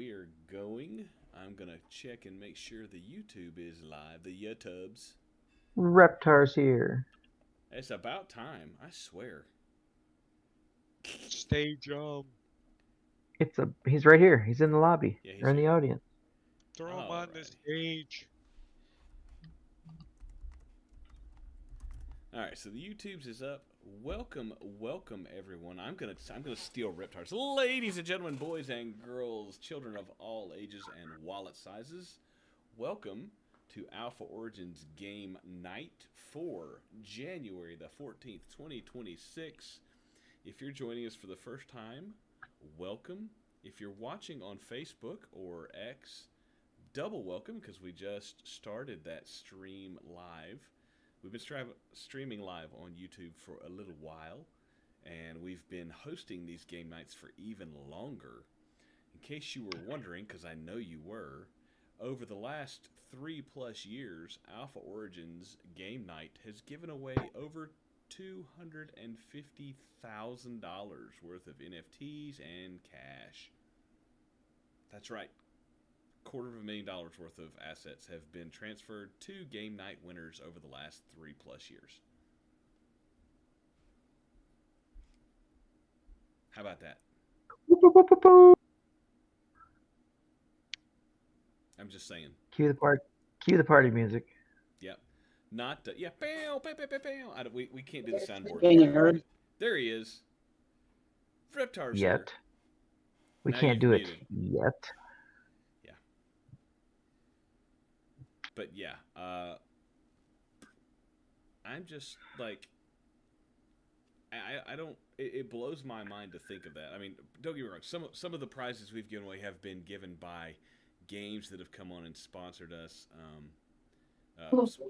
we are going. I'm going to check and make sure the YouTube is live, the YouTubes. Reptar's here. It's about time, I swear. Stage He's right here. He's in the lobby. Yeah, Or he's in the here. audience. throw him on the Alrighty. stage. All right, so the YouTubes is up. Welcome everyone. I'm gonna steal Reptar's. Ladies and gentlemen, boys and girls, children of all ages and wallet sizes. Welcome to Alpha Origins Game Night for January the 14th, 2026. If you're joining us for the first time, welcome. If you're watching on Facebook or X, double welcome because we just started that stream live. We've been streaming live on YouTube for a little while, and we've been hosting these game nights for even longer. In case you were wondering, because I know you were, over the last 3+ years, Alpha Origins Game Night has given away over $250,000 worth of NFTs and cash. That's right. $250,000 worth of assets have been transferred to game night winners over the last 3+ years. How about that? I'm just saying. Cue the party music. Yep. Not yeah. Bam, bam, bam, bam, bam. We can't do the soundboard. Can you hear it? There he is. Reptar's Yet. here. We Now can't you've do it muted. yet. But yeah, I'm just like, I don't. It blows my mind to think of that. I mean, don't get me wrong. Some of the prizes we've given away have been given by games that have come on and sponsored us.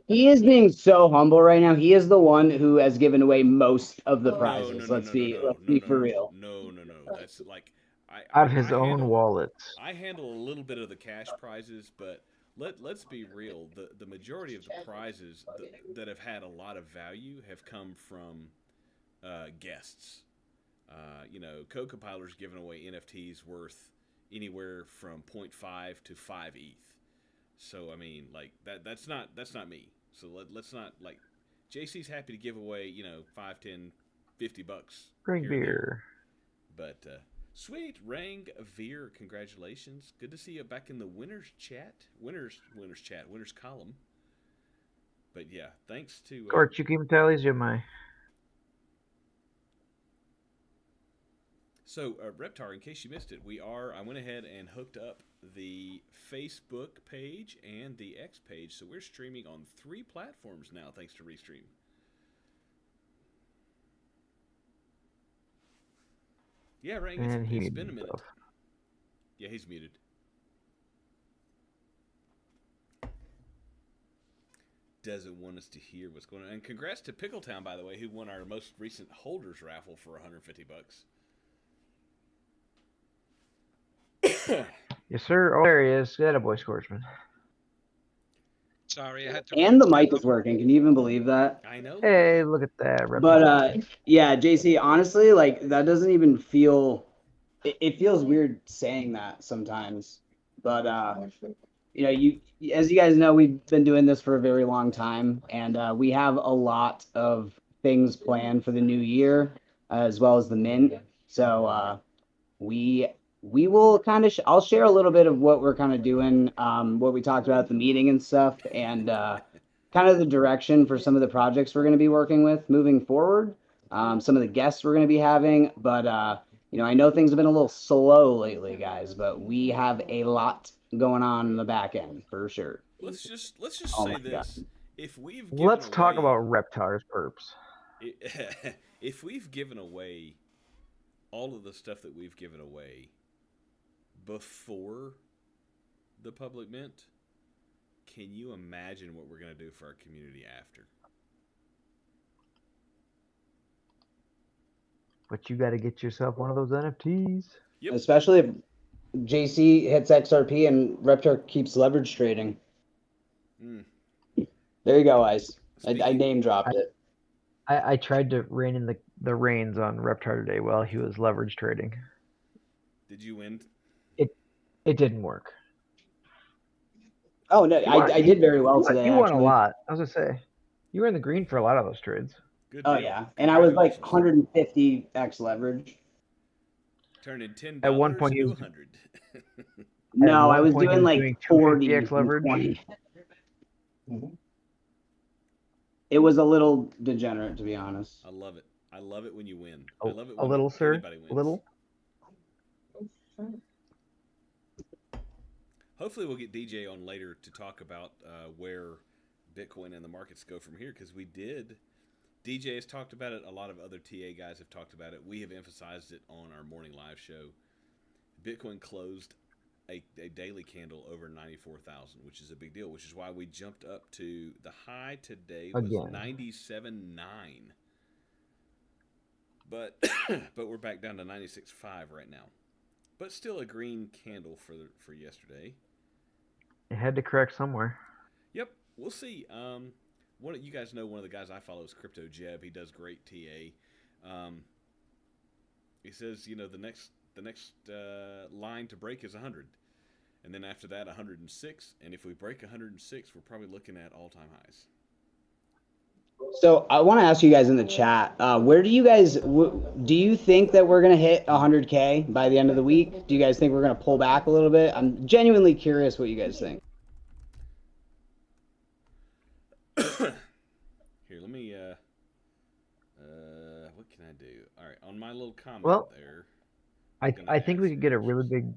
He is being so humble right now. He is the one who has given away most of the prizes. Let's be for real. No. That's like Out of his own wallet. I handle a little bit of the cash prizes, but let's be real. The majority of the prizes that have had a lot of value have come from guests. Co-compilers giving away NFTs worth anywhere from 0.5 to 5 ETH. So I mean, like that's not me. So let's not like. JC's happy to give away 5, 10, $50. Bring beer. But sweet Rang Veer, congratulations! Good to see you back in the winners chat, winners column. But yeah, thanks to Korchukim tallies you my. So Reptar, in case you missed it, I went ahead and hooked up the Facebook page and the X page, so we're streaming on 3 platforms now, thanks to Restream. Yeah, Rang, it's been a minute. Yeah, he's muted. Doesn't want us to hear what's going on. And congrats to Pickletown, by the way, who won our most recent holders raffle for $150. Yes, sir. Oh, there he is. Attaboy, Scorchman. Sorry, I had to. And the mic is working. Can you even believe that? I know. Hey, look at that. But yeah, JC, honestly, like that doesn't even feel. It feels weird saying that sometimes. But as you guys know, we've been doing this for a very long time, and we have a lot of things planned for the new year, as well as the mint. So we will kind of I'll share a little bit of what we're kind of doing, what we talked about at the meeting and stuff, and kind of the direction for some of the projects we're going to be working with moving forward, some of the guests we're going to be having. But I know things have been a little slow lately, guys, but we have a lot going on in the back end for sure. Let's just say this. God. If we've Let's talk about Reptar's perps. If we've given away all of the stuff that we've given away before the public mint, can you imagine what we're going to do for our community after? But you got to get yourself one of those NFTs. Yep. Especially if JC hits XRP and Reptar keeps leverage trading. There you go, Ice. I name dropped it. I tried to rein in the reins on Reptar today while he was leverage trading. Did you win? It didn't work. Oh no, I did very well today. You won actually. a lot. I was gonna say, you were in the green for a lot of those trades. Good Oh deal. yeah, and I was like Congratulations. 150x leverage. Turning $10 At one point, he into was 100. No, I one was point he doing was like doing 40 250x and leverage. 20. It was a little degenerate, to be honest. I love it. I love it when you win. A, I love it a when little, sir. anybody wins. A little. Hopefully, we'll get DJ on later to talk about where Bitcoin and the markets go from here, because we did. DJ has talked about it. A lot of other TA guys have talked about it. We have emphasized it on our morning live show. Bitcoin closed a daily candle over 94,000, which is a big deal, which is why we jumped up to the high today was Again. 97.9. But but we're back down to 96.5 right now. But still a green candle for yesterday. It had to correct somewhere. Yep, we'll see. One of you guys know one of the guys I follow is Crypto Jeb. He does great TA. He says, you know, the next line to break is 100, and then after that 106. And if we break 106, we're probably looking at all-time highs. So I want to ask you guys in the chat, where do you guys do you think that we're gonna hit 100K by the end of the week? Do you guys think we're gonna pull back a little bit? I'm genuinely curious what you guys think. Here, let me. What can I do? All right, on my little comment Well, there. I think we could get a really big.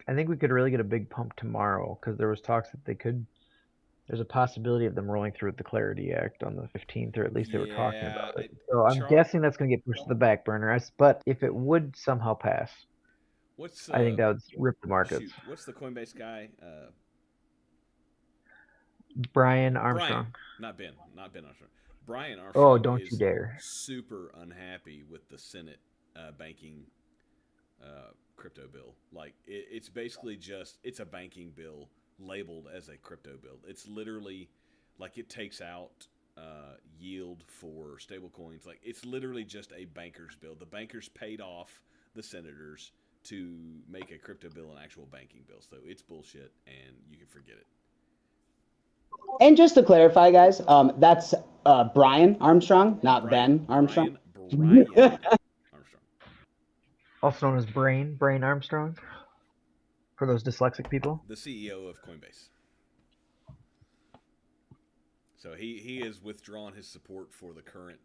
I think we could really get a big pump tomorrow because there was talks that they could. There's a possibility of them rolling through with the Clarity Act on the 15th, or at least they were talking about it. So I'm guessing that's going to get pushed to the back burner. But if it would somehow pass, I think that would rip the markets. Shoot, what's the Coinbase guy? Brian Armstrong. Not Ben Armstrong. Brian Armstrong. Oh, don't you dare! Super unhappy with the Senate banking crypto bill. Like it's basically just it's a banking bill labeled as a crypto bill. It's literally like it takes out yield for stable coins. Like it's literally just a banker's bill. The bankers paid off the senators to make a crypto bill an actual banking bill. So it's bullshit, and you can forget it. And just to clarify, guys, that's Brian Armstrong, not Ben Armstrong. Brian Armstrong. Also known as Brain Armstrong. For those dyslexic people. The CEO of Coinbase. So he has withdrawn his support for the current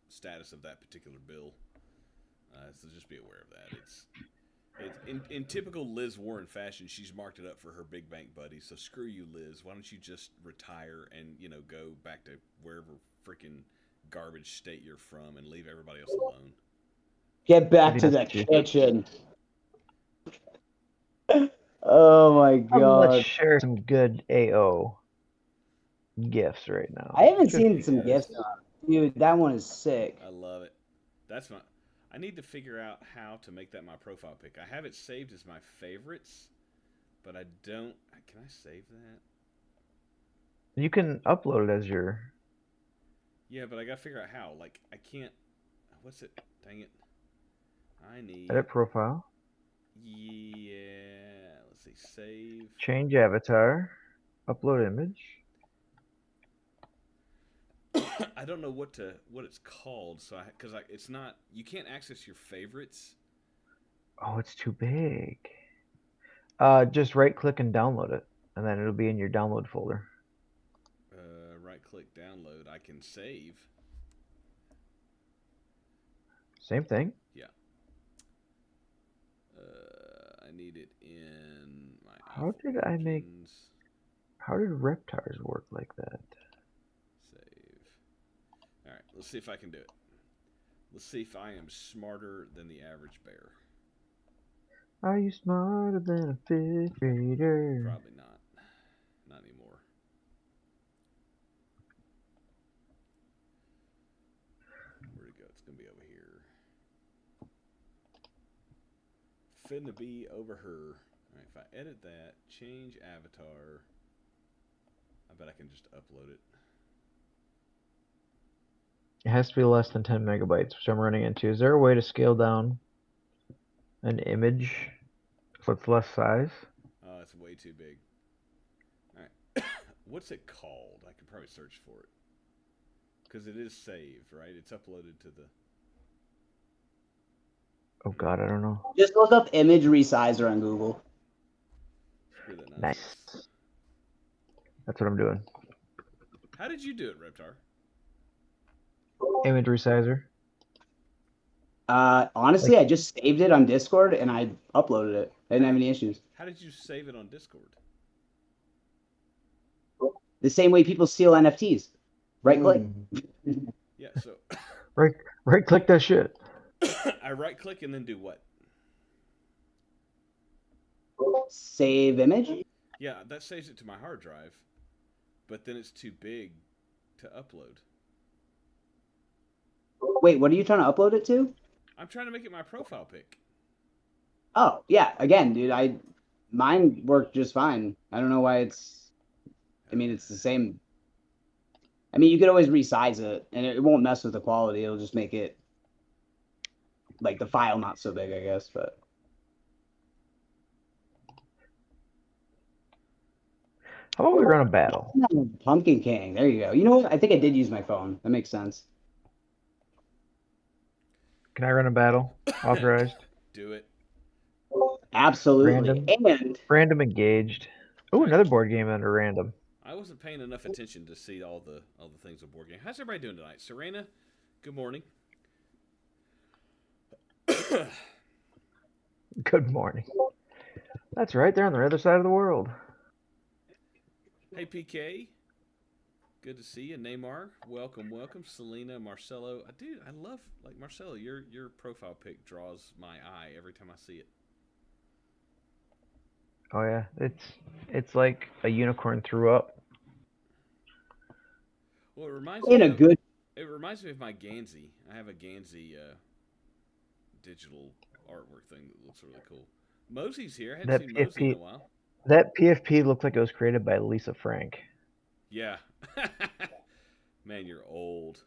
status of that particular bill. So just be aware of that. It's in typical Liz Warren fashion. She's marked it up for her big bank buddies. So screw you, Liz. Why don't you just retire and go back to wherever freaking garbage state you're from and leave everybody else alone. Get back to the kitchen. Oh my god. Let's share some good AO gifts right now. I haven't seen some gifts. Dude, that one is sick. I love it. That's my. I need to figure out how to make that my profile pic. I have it saved as my favorites, but I don't. Can I save that? You can upload it as your. Yeah, but I gotta figure out how. Like, I can't. What's it? Dang it. I need. Edit profile. Yeah. Let's see. Save. Change avatar. Upload image. I don't know what it's called, so because it's not, you can't access your favorites. Oh, it's too big. Just right click and download it, and then it'll be in your download folder. Right click, download. I can save. Same thing. Yeah. I need it in my. How did I make? How did Reptars work like that? All right, let's see if I can do it. Let's see if I am smarter than the average bear. Are you smarter than a fifth grader? Probably not. Not anymore. Where'd it go? It's going to be over here. Finna be over her. All right, if I edit that, change avatar, I bet I can just upload it. It has to be less than 10 megabytes, which I'm running into. Is there a way to scale down an image So it's less size. Oh, it's way too big. All right. What's it called? I could probably search for it. Because it is saved, right? It's uploaded to the... Oh God, I don't know. Just look up image resizer on Google. Screw that Nice. nonsense. That's what I'm doing. How did you do it, Reptar? Image resizer. Honestly, I just saved it on Discord and I uploaded it. I didn't have any issues. How did you save it on Discord? The same way people steal NFTs. Right click. Yeah, so... Right click that shit. I right click and then do what? Save image? Yeah, that saves it to my hard drive. But then it's too big to upload. Wait, what are you trying to upload it to? I'm trying to make it my profile pic. Oh, yeah. Again, dude, mine worked just fine. I don't know why it's... I mean, it's the same... I mean, you could always resize it, and it won't mess with the quality. It'll just make it... like, the file not so big, I guess, but... How about we run a battle? Pumpkin King. There you go. You know what? I think I did use my phone. That makes sense. Can I run a battle? Authorized. Do it. Absolutely. Random. And Random engaged. Oh, another board game under random. I wasn't paying enough attention to see all the things of board game. How's everybody doing tonight? Serena, good morning. Good morning. That's right. They're on the other side of the world. Hey PK, good to see you. Neymar, welcome. Selena, Marcelo, dude, I love Marcelo. Your profile pic draws my eye every time I see it. Oh yeah, it's like a unicorn threw up. Well, it reminds me of my Gansey. I have a Gansey digital artwork thing that looks really cool. Mosey's here. I hadn't seen Mosey in a while. That PFP looked like it was created by Lisa Frank. Yeah. Man, you're old.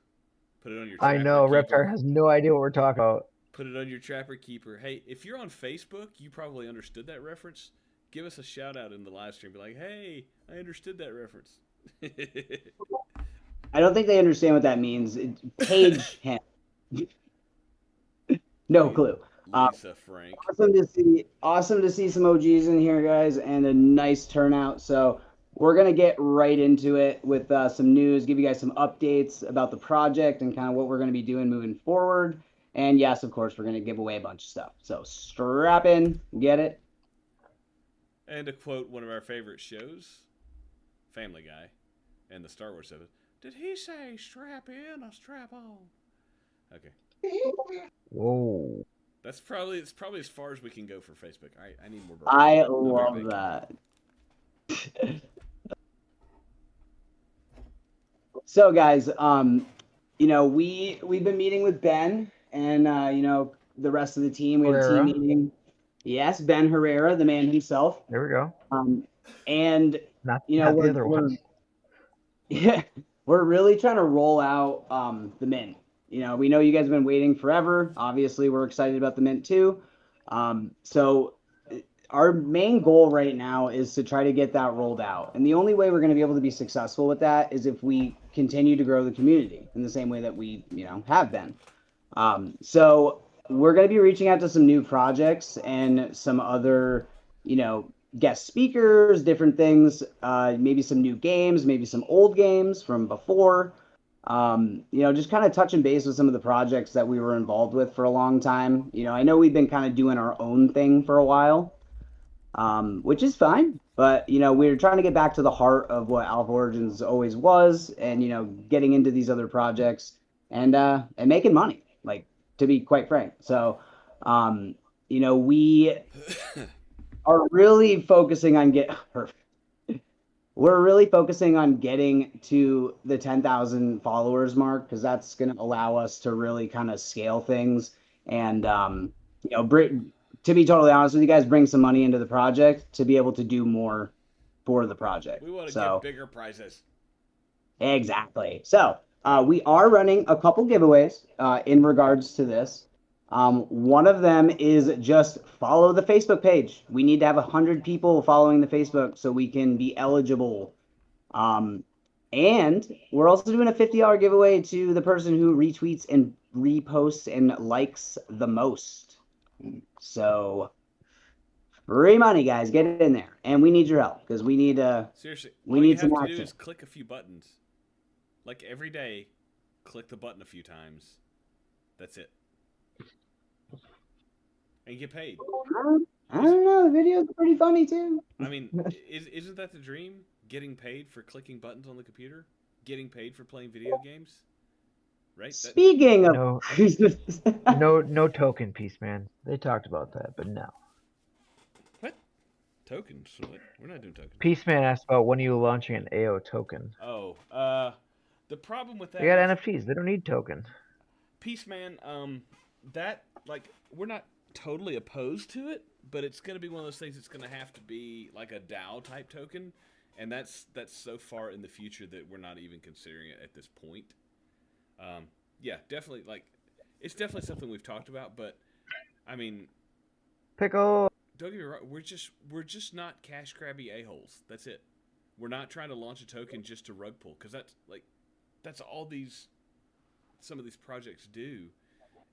Put it on your I know, Reptar has no idea what we're talking about. Put it on your Trapper Keeper. Hey, if you're on Facebook, you probably understood that reference. Give us a shout out in the live stream. Be like, hey, I understood that reference. I don't think they understand what that means. Page him. No clue. Lisa Frank. Awesome to see some OGs in here, guys, and a nice turnout. So we're gonna get right into it with some news, give you guys some updates about the project and kind of what we're gonna be doing moving forward. And yes, of course, we're gonna give away a bunch of stuff. So strap in, get it. And to quote one of our favorite shows, Family Guy, and the Star Wars episode, did he say strap in or strap on? Okay. Whoa. It's probably as far as we can go for Facebook. I need more. I love that. So guys, we've been meeting with Ben and the rest of the team. We had a team meeting. Yes, Ben Herrera, the man himself. There we go. And not the other one. Yeah, we're really trying to roll out the mint. We know you guys have been waiting forever. Obviously, we're excited about the mint too. So our main goal right now is to try to get that rolled out. And the only way we're going to be able to be successful with that is if we continue to grow the community in the same way that we, have been. So we're going to be reaching out to some new projects and some other, guest speakers, different things, maybe some new games, maybe some old games from before. Just kind of touching base with some of the projects that we were involved with for a long time. I know we've been kind of doing our own thing for a while, which is fine. But, we're trying to get back to the heart of what Alpha Origins always was and, getting into these other projects and making money, to be quite frank. So, we are really focusing on we're really focusing on getting to the 10,000 followers mark because that's going to allow us to really kind of scale things and, to be totally honest with you guys, bring some money into the project to be able to do more for the project. We want to get bigger prizes. Exactly. So we are running a couple giveaways in regards to this. One of them is just follow the Facebook page. We need to have 100 people following the Facebook so we can be eligible. And we're also doing a $50 giveaway to the person who retweets and reposts and likes the most. So free money, guys. Get it in there. And we need your help because we need seriously. we all need you have some to action. do is click a few buttons. Like every day, click the button a few times. That's it. And get paid. I don't know. The video's pretty funny too. I mean, isn't that the dream? Getting paid for clicking buttons on the computer? Getting paid for playing video games? Right? Speaking of no token piece, man. They talked about that, but no. What? Tokens? What? We're not doing tokens. Peaceman asked about when are you launching an AO token. Oh, the problem with that They got NFTs. They don't need token. Peaceman, that, like, we're not totally opposed to it, but it's going to be one of those things that's going to have to be like a DAO type token, and that's so far in the future that we're not even considering it at this point. Yeah, definitely, like, it's definitely something we've talked about, but I mean, Pickle. don't get me wrong, we're just not cash grabby a-holes. That's it. We're not trying to launch a token just to rug pull, because that's all some of these projects do.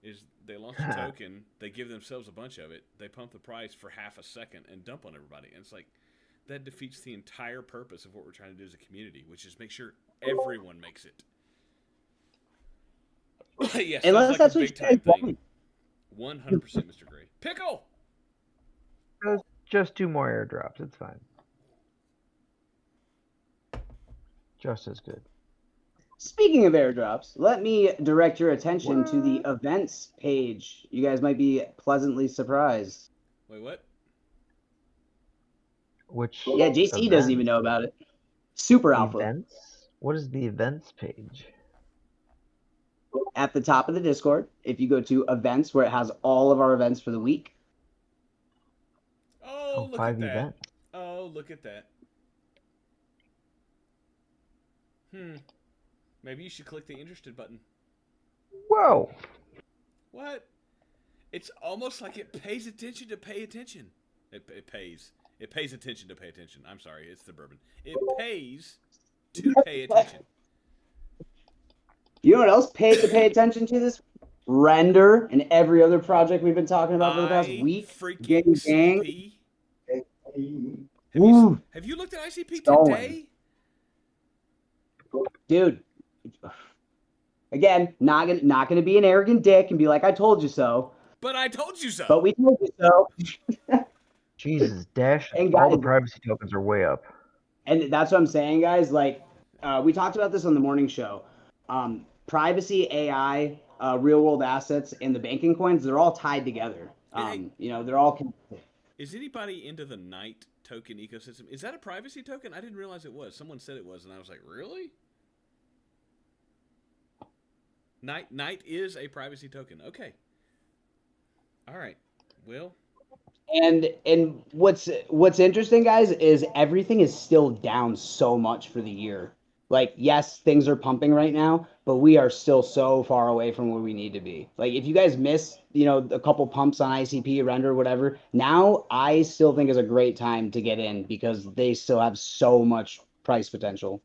Is they launch a token, they give themselves a bunch of it, they pump the price for half a second and dump on everybody. And it's like, that defeats the entire purpose of what we're trying to do as a community, which is make sure everyone makes it. Yes, unless like that's a what big time thing. 100%, Mr. Gray. Pickle! Just 2 more airdrops. It's fine. Just as good. Speaking of airdrops, let me direct your attention to the events page. You guys might be pleasantly surprised. Wait, what? Which? Yeah, JC doesn't even know about it. Super Alpha. Events? What is the events page? At the top of the Discord, if you go to events where it has all of our events for the week. Oh, look 5 at that. events. Oh, look at that. Maybe you should click the interested button. Whoa! What? It's almost like it pays attention to pay attention. It pays. It pays attention to pay attention. I'm sorry, it's the bourbon. It pays to pay attention. You know what else paid to pay attention to this? Render and every other project we've been talking about for the past week. Freaking CP. Have you looked at ICP today? Dude, again, not gonna be an arrogant dick and be like, I told you so. But I told you so. But we told you so. Jesus, Dash, and all the privacy tokens are way up. And that's what I'm saying, guys. Like, we talked about this on the morning show. Privacy, AI, real world assets, and the banking coins, they're all tied together. They're all connected. Is anybody into the Knight token ecosystem? Is that a privacy token? I didn't realize it was. Someone said it was, and I was like, really? Knight is a privacy token. Okay. All right. Well. And what's interesting, guys, is everything is still down so much for the year. Like, yes, things are pumping right now, but we are still so far away from where we need to be. Like, if you guys miss, a couple pumps on ICP, render, whatever, now I still think is a great time to get in because they still have so much price potential.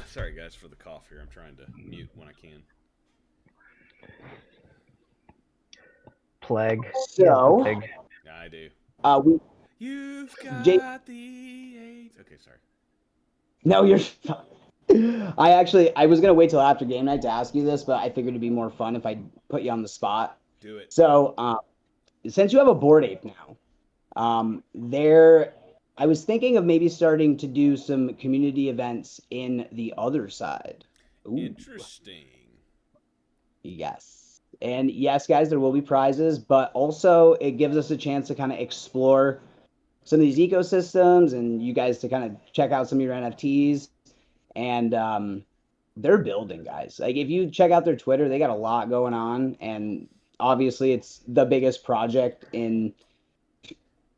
Sorry, guys, for the cough here. I'm trying to mute when I can. Plague. So, yeah, I do. You've got the AIDS. Okay, sorry. No, you're. I was gonna wait till after game night to ask you this, but I figured it'd be more fun if I put you on the spot. Do it. So, since you have a Bored Ape now, I was thinking of maybe starting to do some community events in the other side. Ooh. Interesting. Yes. And yes, guys, there will be prizes, but also it gives us a chance to kind of explore some of these ecosystems and you guys to kind of check out some of your NFTs. And they're building, guys. Like, if you check out their Twitter, they got a lot going on. And obviously, it's the biggest project in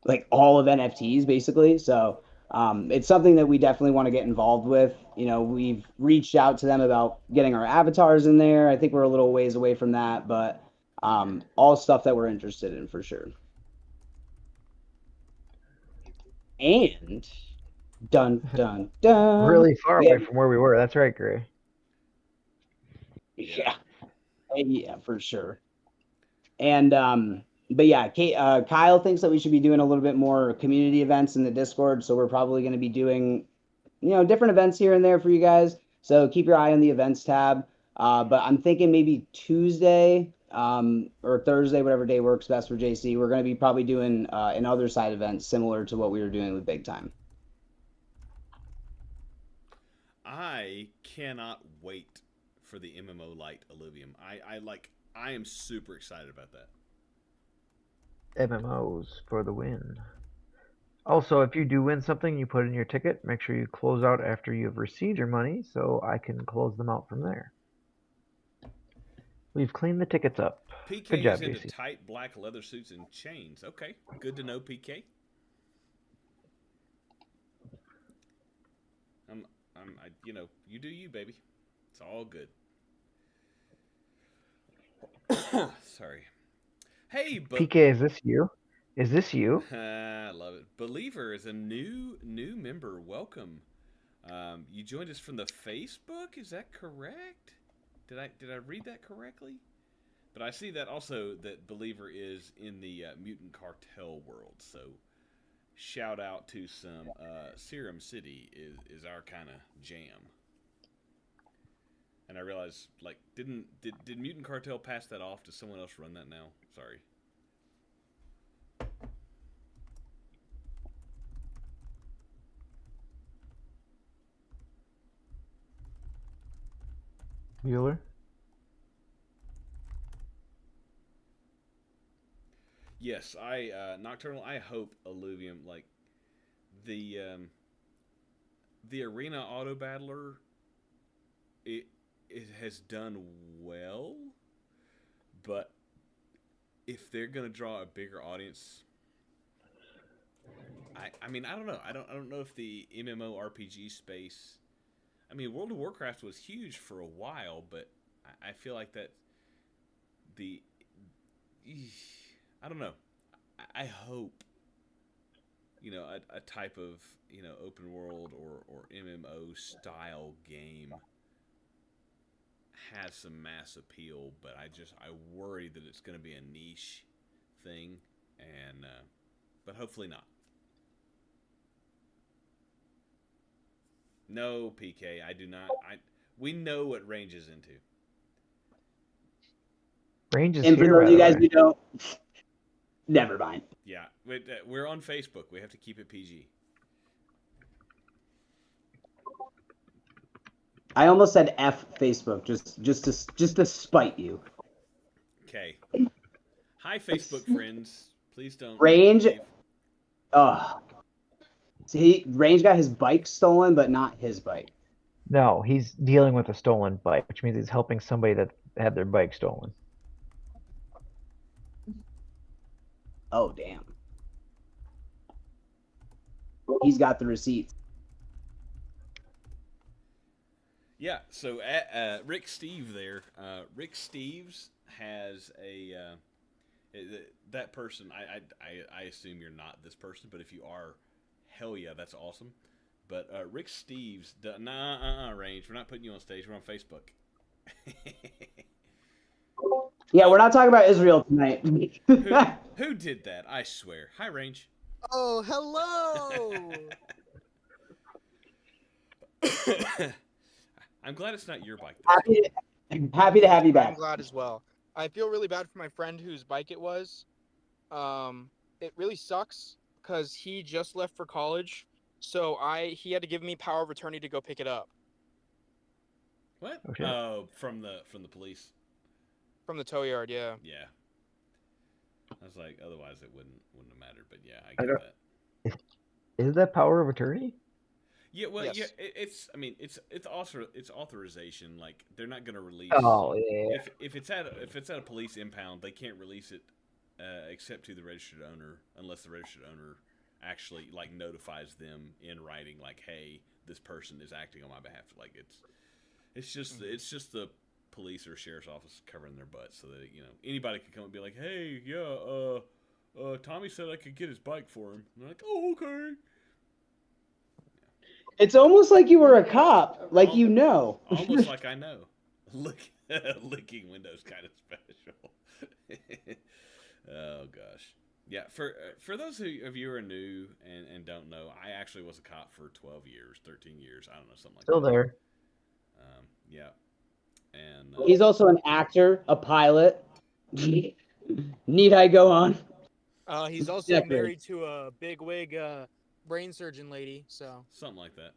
like all of NFTs, basically. So It's something that we definitely want to get involved with. You know, we've reached out to them about getting our avatars in there. I think we're a little ways away from that, but all stuff that we're interested in for sure. And dun dun dun. Really far away from where we were. That's right, Gray. Yeah, yeah, for sure. And but yeah, Kyle thinks that we should be doing a little bit more community events in the Discord. So we're probably going to be doing, different events here and there for you guys. So keep your eye on the events tab. But I'm thinking maybe Tuesday or Thursday, whatever day works best for JC. We're going to be probably doing an other side event similar to what we were doing with Big Time. I cannot wait for the MMO Light Illuvium. I am super excited about that. MMOs for the win. Also, if you do win something, you put in your ticket. Make sure you close out after you've received your money, so I can close them out from there. We've cleaned the tickets up. PK Good job, is into JC. tight black leather suits and chains. Okay, good to know, PK. You do you, baby. It's all good. Sorry. Hey, PK, is this you? Is this you? I love it. Believer is a new member. Welcome. You joined us from the Facebook. Is that correct? Did I read that correctly? But I see that also that Believer is in the Mutant Cartel world. So shout out to some Serum City is our kind of jam. And I realized, like, did Mutant Cartel pass that off? Does someone else run that now? Sorry. Bueller? Yes, Nocturnal. I hope Illuvium, like the arena auto battler, it has done well, but if they're gonna draw a bigger audience, I mean, I don't know. I don't know if the MMORPG space. I mean, World of Warcraft was huge for a while, but I feel like that I don't know. I hope a type of open world or MMO style game has some mass appeal, but I worry that it's going to be a niche thing, and but hopefully not. No, PK, I do not. We know what Range is into. Range is and for here, those by of you the guys way. who don't, never mind. Yeah, we're on Facebook. We have to keep it PG. I almost said F Facebook just to spite you. Okay. Hi, Facebook friends. Please don't. Range. See, Range got his bike stolen, but not his bike. No, he's dealing with a stolen bike, which means he's helping somebody that had their bike stolen. Oh, damn. He's got the receipts. Yeah, so Rick Steve there. Rick Steves has that person. I assume you're not this person, but if you are, hell yeah, that's awesome. But Rick Steves, Range. We're not putting you on stage. We're on Facebook. Yeah, we're not talking about Israel tonight. Who did that? I swear. Hi, Range. Oh, hello. I'm glad it's not your bike. Happy to have you back. I'm glad as well. I feel really bad for my friend whose bike it was. It really sucks because he just left for college, so he had to give me power of attorney to go pick it up. What? Okay. Oh, from the police. From the tow yard, yeah. Yeah. I was like, otherwise it wouldn't have mattered. But yeah, I get that. Is that power of attorney? Yeah, well, Yes. yeah, it's also authorization. Like they're not going to release. Oh yeah. If it's at a police impound, they can't release it except to the registered owner, unless the registered owner actually like notifies them in writing, like, hey, this person is acting on my behalf. Like it's just the police or sheriff's office covering their butts so that anybody can come and be like, hey, yeah, Tommy said I could get his bike for him. And they're like, oh, okay. It's almost like you were a cop, like almost like I know. Licking windows kind of special. Oh gosh. Yeah, for those of you who are new and don't know, I actually was a cop for 12 years, 13 years, I don't know, something like Still that. there. Yeah. And He's also an actor, a pilot. Need I go on? He's also married to a bigwig brain surgeon lady, so something like that.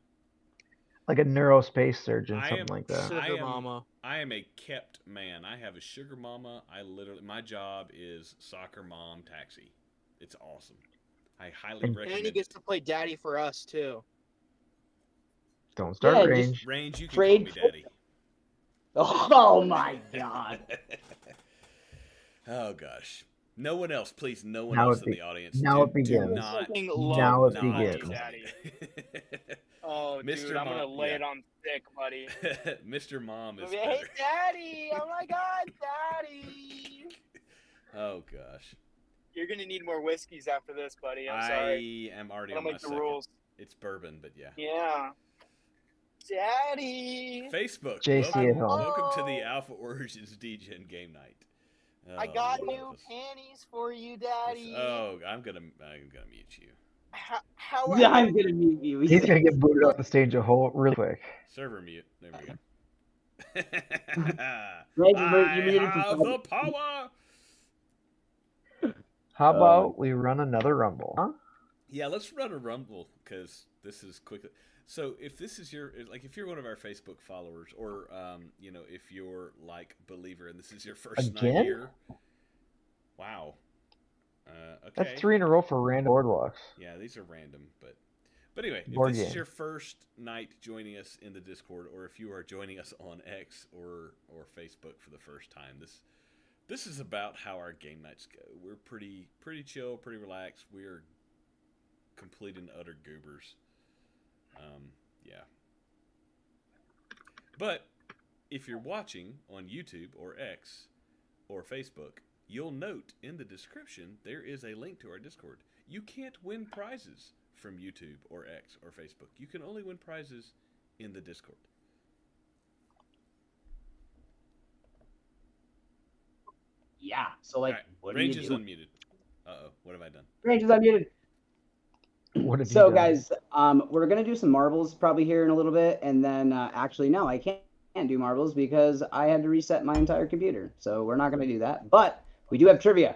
Like a neurospace surgeon, something like that. Sugar mama. I am a kept man. I have a sugar mama. My job is soccer mom taxi. It's awesome. I highly recommend it. And he gets to play daddy for us, too. Don't start Range. Range, you can call me daddy. Oh, my God. Oh, gosh. No one else, please. No one else in the audience. Now it begins. Now it begins. Daddy. Oh, Mr. dude, I'm Mom, going to lay it on thick, buddy. Mr. Mom is Hey, better. Daddy! Oh, my God, Daddy! Oh, gosh. You're going to need more whiskeys after this, buddy. I'm sorry. I am already I on my make the second. rules. It's bourbon, but yeah. Yeah. Daddy! Facebook. JC at home. Welcome to the Alpha Origins Degen game night. I got new panties for you, Daddy. Oh, I'm gonna mute you. Yeah, I'm gonna mute you. He's gonna get booted off the stage really quick. Server mute. There we go. I have the power. How about we run another Rumble? Huh? Yeah, let's run a Rumble because this is quickly. So if this is if you're one of our Facebook followers, or if you're like Believer and this is your first night here, wow. Okay. That's 3 in a row for random boardwalks. Yeah, these are random, but anyway, Board if this game. is your first night joining us in the Discord, or if you are joining us on X or Facebook for the first time, this is about how our game nights go. We're pretty chill, pretty relaxed. We're complete and utter goobers. Yeah. But if you're watching on YouTube or X or Facebook, you'll note in the description there is a link to our Discord. You can't win prizes from YouTube or X or Facebook. You can only win prizes in the Discord. Yeah. So like, right. what Range do is you do? unmuted. Uh-oh, what have I done? Range is unmuted. What have So you done? guys, we're gonna do some marbles probably here in a little bit, and then actually no, I can't do marbles because I had to reset my entire computer. So we're not gonna do that. But we do have trivia.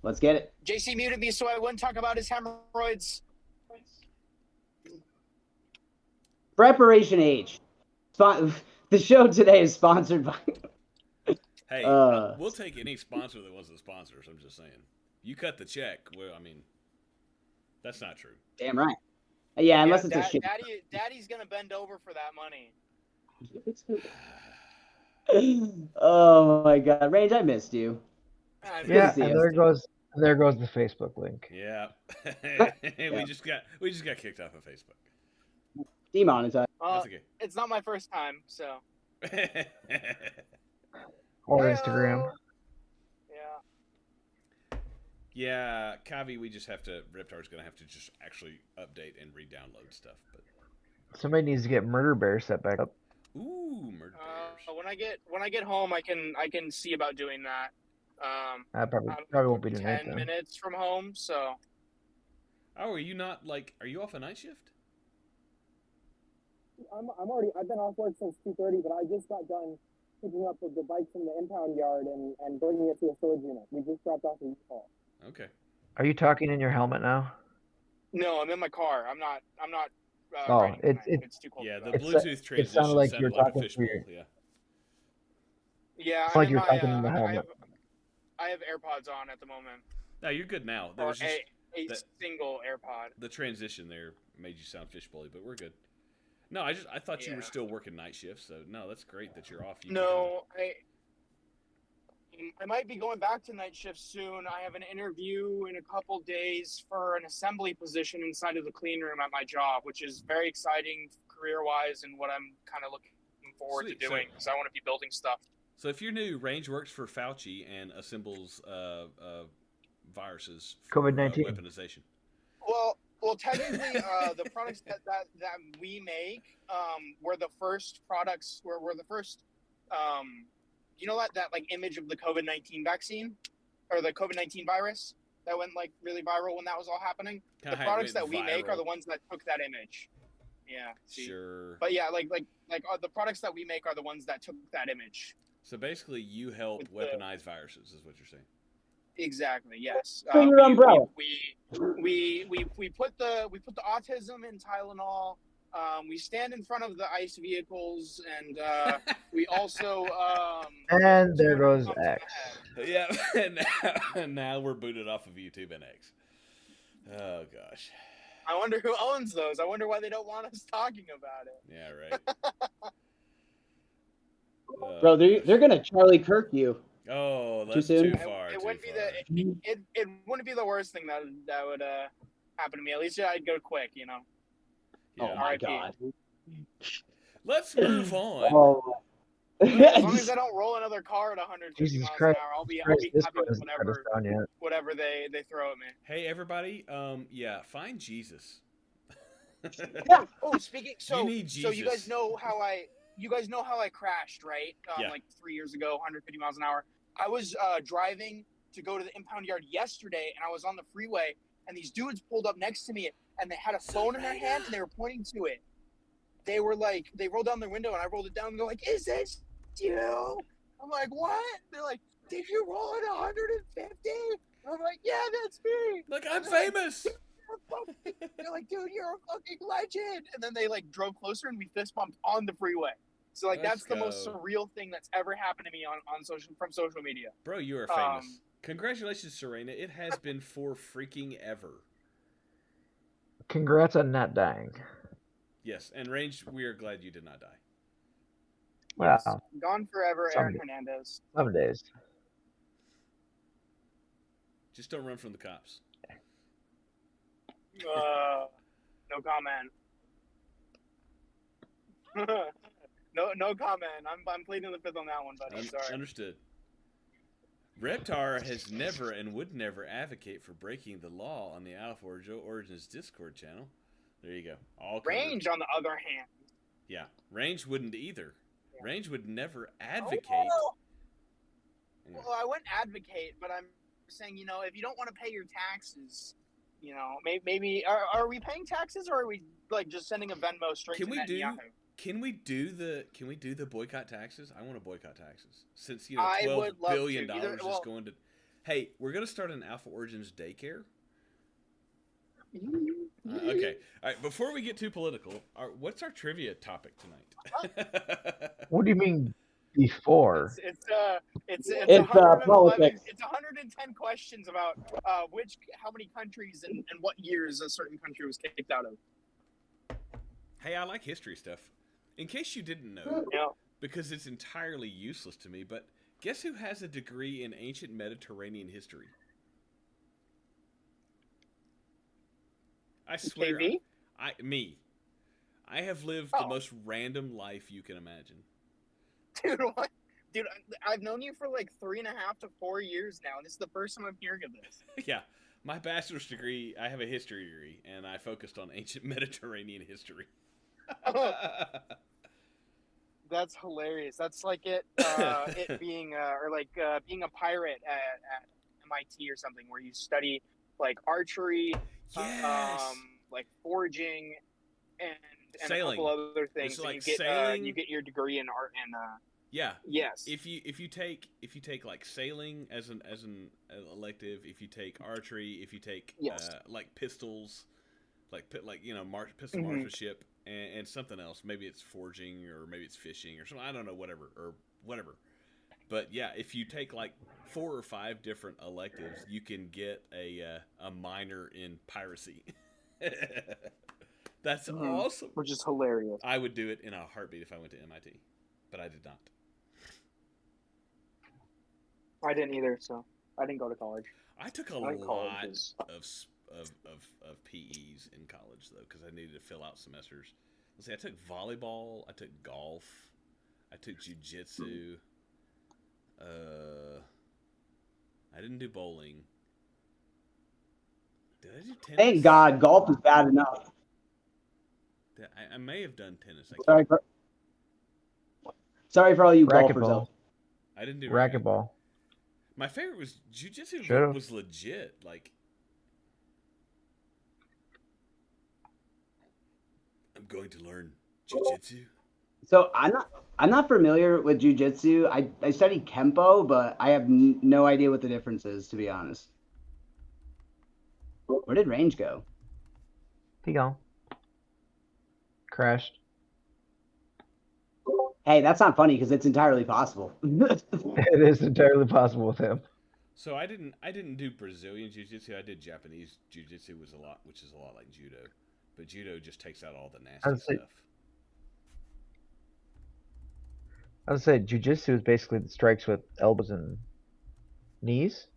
Let's get it. JC muted me so I wouldn't talk about his hemorrhoids. Preparation Age. The show today is sponsored by. Hey, we'll take any sponsor that wasn't sponsors. I'm just saying. You cut the check. Well, I mean, that's not true. Damn right. Yeah, unless it's a shit. Daddy's gonna bend over for that money. Oh my God, Range, I missed you. Yeah, and there goes the Facebook link. Yeah. We just got kicked off of Facebook. Demonetized. That's okay. It's not my first time, so. Or Instagram. Yeah. Yeah, Kavi, we just have to. Riptar's gonna have to just actually update and re-download stuff. But Somebody needs to get Murder Bear set back up. ooh, murder bears. When I get home, I can see about doing that. That probably won't be tonight 10 then. minutes from home, so. Oh, are you not are you off a night shift? I've been off work since 2:30, but I just got done picking up the bike from the impound yard and bringing it to a storage unit. We just dropped off a U-Haul. Okay. Are you talking in your helmet now? No, I'm in my car. I'm not. Oh, riding tonight. It's too cold. Yeah, for the that. Bluetooth transition sounded like sounded you were like a talking fishbowl. through Yeah. Yeah, It's I'm like in you're my, talking in the helmet. I have AirPods on at the moment. No, you're good now. There Or was just a that- single AirPod. the transition there made you sound fishbowly, but we're good. No, I thought you were Yeah. still working night shifts, so no, that's great that you're off. You No, I might be going back to night shift soon. I have an interview in a couple days for an assembly position inside of the clean room at my job, which is very exciting career-wise and what I'm kind of looking forward Sweet. to doing because I want to be building stuff. So if you're new, Range works for Fauci and assembles viruses for COVID-19. weaponization. Well, technically, the products that we make were the first products. Were the first. You know that like image of the COVID-19 vaccine or the COVID-19 virus that went like really viral when that was all happening. The products that we make are the ones that took that image. Yeah. See? Sure. But yeah, like the products that we make are the ones that took that image. So basically, you help weaponize viruses, is what you're saying. Exactly. Yes. Bring your umbrella. We put the autism in Tylenol. We stand in front of the ICE vehicles, and we also. And there goes X. Yeah, and now we're booted off of YouTube and X. Oh gosh. I wonder who owns those. I wonder why they don't want us talking about it. Yeah, right. Bro, they're gonna Charlie Kirk you. Oh, that's too far. It wouldn't be the worst thing that would happen to me. At least I'd go quick, you know. Yeah. Oh my god. Let's move on. Oh. As long as I don't roll another car at 150 Jesus miles Christ. an hour, I'll be Christ, happy with whatever they throw at me. Hey everybody, find Jesus. Yeah. Oh, speaking. You need Jesus. So you guys know how I crashed, right? Yeah. Like 3 years ago, 150 miles an hour. I was driving to go to the impound yard yesterday, and I was on the freeway, and these dudes pulled up next to me, and they had a phone in their hand, and they were pointing to it. They were like, they rolled down their window, and I rolled it down, and they're like, "Is this you?" I'm like, "What?" They're like, "Did you roll at 150?" I'm like, "Yeah, that's me." Like, I'm famous. They're like, "Dude, you're a fucking legend." And then they like drove closer, and we fist bumped on the freeway. So like Let's that's the most surreal thing that's ever happened to me on social media. Bro, you are famous. Congratulations, Serena. It has been for freaking ever. Congrats on not dying. Yes, and Range, we are glad you did not die. Wow. Yes. Gone forever, Aaron Hernandez. 7 days. Just Just don't run from the cops. No comment. No comment. I'm pleading the fifth on that one, buddy. Sorry. Understood. Reptar has never and would never advocate for breaking the law on the Alpha Origins Discord channel. There you go. All covered. Range, on the other hand. Yeah, Range wouldn't either. Yeah. Range would never advocate. Well, I wouldn't advocate, but I'm saying, you know, if you don't want to pay your taxes, you know, maybe are we paying taxes, or are we like just sending a Venmo straight to Netanyahu? Can we do the boycott taxes? I want to boycott taxes since I $12 would love billion to. Either, is going to. Hey, we're gonna start an Alpha Origins daycare. Okay, all right. Before we get too political, what's our trivia topic tonight? What do you mean before? It's politics. It's 110 questions about how many countries and what years a certain country was kicked out of. Hey, I like history stuff. In case you didn't know, Yeah. because it's entirely useless to me, but guess who has a degree in ancient Mediterranean history? I swear, KB? Me. I have lived the most random life you can imagine. Dude, what? Dude, I've known you for like 3.5 to 4 years now, and this is the first time I'm hearing of this. Yeah, my bachelor's degree, I have a history degree, and I focused on ancient Mediterranean history. That's hilarious. That's like it being being a pirate at MIT or something, where you study like archery, Yes. like foraging, and Sailing. a couple other things. It's like and sailing. you get your degree in art and Yeah. yes. If you take like sailing as an elective, if you take archery, if you take Yes. like pistols, pistol marksmanship, and something else, maybe it's forging or maybe it's fishing or something. I don't know, whatever. But yeah, if you take like 4 or 5 different electives, you can get a minor in piracy. That's awesome. Which is hilarious. I would do it in a heartbeat if I went to MIT, but I did not. I didn't either, so I didn't go to college. I took a I think college lot is- of PEs in college though, because I needed to fill out semesters. Let's see, I took volleyball, I took golf, I took jujitsu. I didn't do bowling. Did I do tennis? Thank God, golf is bad enough. I may have done tennis. Sorry for all you golfers Racquetball. out. I didn't do Racquetball. My favorite was jujitsu. Should've. Was legit. Like, I'm going to learn jujitsu. So I'm not familiar with jujitsu. I studied kempo, but I have no idea what the difference is, to be honest. Where did range go? He gone. Crashed. Hey, that's not funny because it's entirely possible. It is entirely possible with him. So I didn't do Brazilian jiu-jitsu. I did Japanese jiu-jitsu, which is a lot like judo, but judo just takes out all the nasty stuff. I would say jiu-jitsu is basically the strikes with elbows and knees.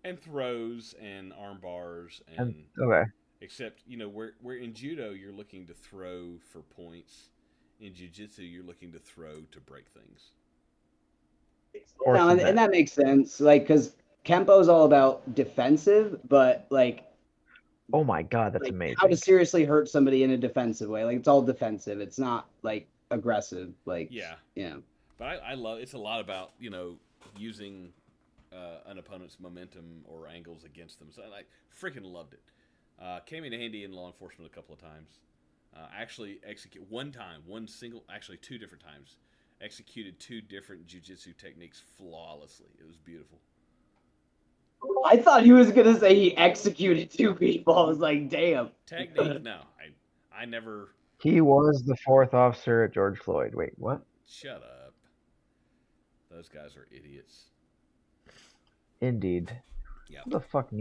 And throws and arm bars and okay. Except, where in judo you're looking to throw for points. In jiu-jitsu you're looking to throw to break things. No, and that makes sense. Like, because Kempo is all about defensive, but like, oh my God, that's amazing. How to seriously hurt somebody in a defensive way. Like, it's all defensive. It's not like aggressive. Like, yeah. But I love it's a lot about using an opponent's momentum or angles against them. So I freaking loved it. Came in handy in law enforcement a couple of times. Actually execute two different times. Executed two different jiu-jitsu techniques flawlessly. It was beautiful. I thought he was gonna say he executed two people. I was like, damn. Technique? No, I never. He was the fourth officer at George Floyd. Wait, what? Shut up. Those guys are idiots. Indeed. Yeah. Who the fuck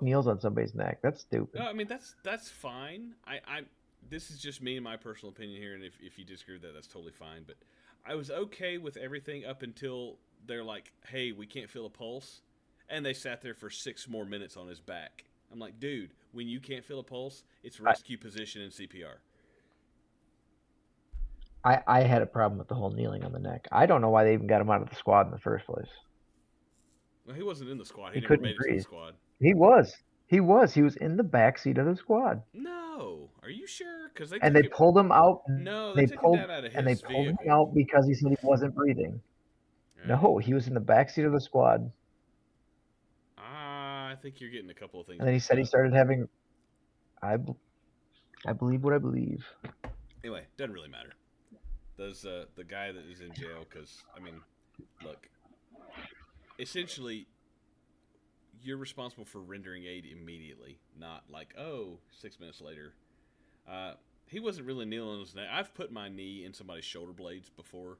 kneels on somebody's neck? That's stupid. No, I mean that's fine. This is just me and my personal opinion here, and if you disagree with that, that's totally fine. But I was okay with everything up until they're like, "Hey, we can't feel a pulse," and they sat there for 6 more minutes on his back. I'm like, dude, when you can't feel a pulse, it's rescue position and CPR. I had a problem with the whole kneeling on the neck. I don't know why they even got him out of the squad in the first place. Well, he wasn't in the squad. He never couldn't made it breathe. to the squad. He was. He was in the back seat of the squad. No, are you sure? Because they pulled him out. No, they took him down out of his they pulled him out because he said he wasn't breathing. Right. No, he was in the back seat of the squad. I think you're getting a couple of things. And then he said he started having. I believe what I believe. Anyway, doesn't really matter. Does the guy that is in jail? Because I mean, look. Essentially, you're responsible for rendering aid immediately, not like 6 minutes later. He wasn't really kneeling on his neck. I've put my knee in somebody's shoulder blades before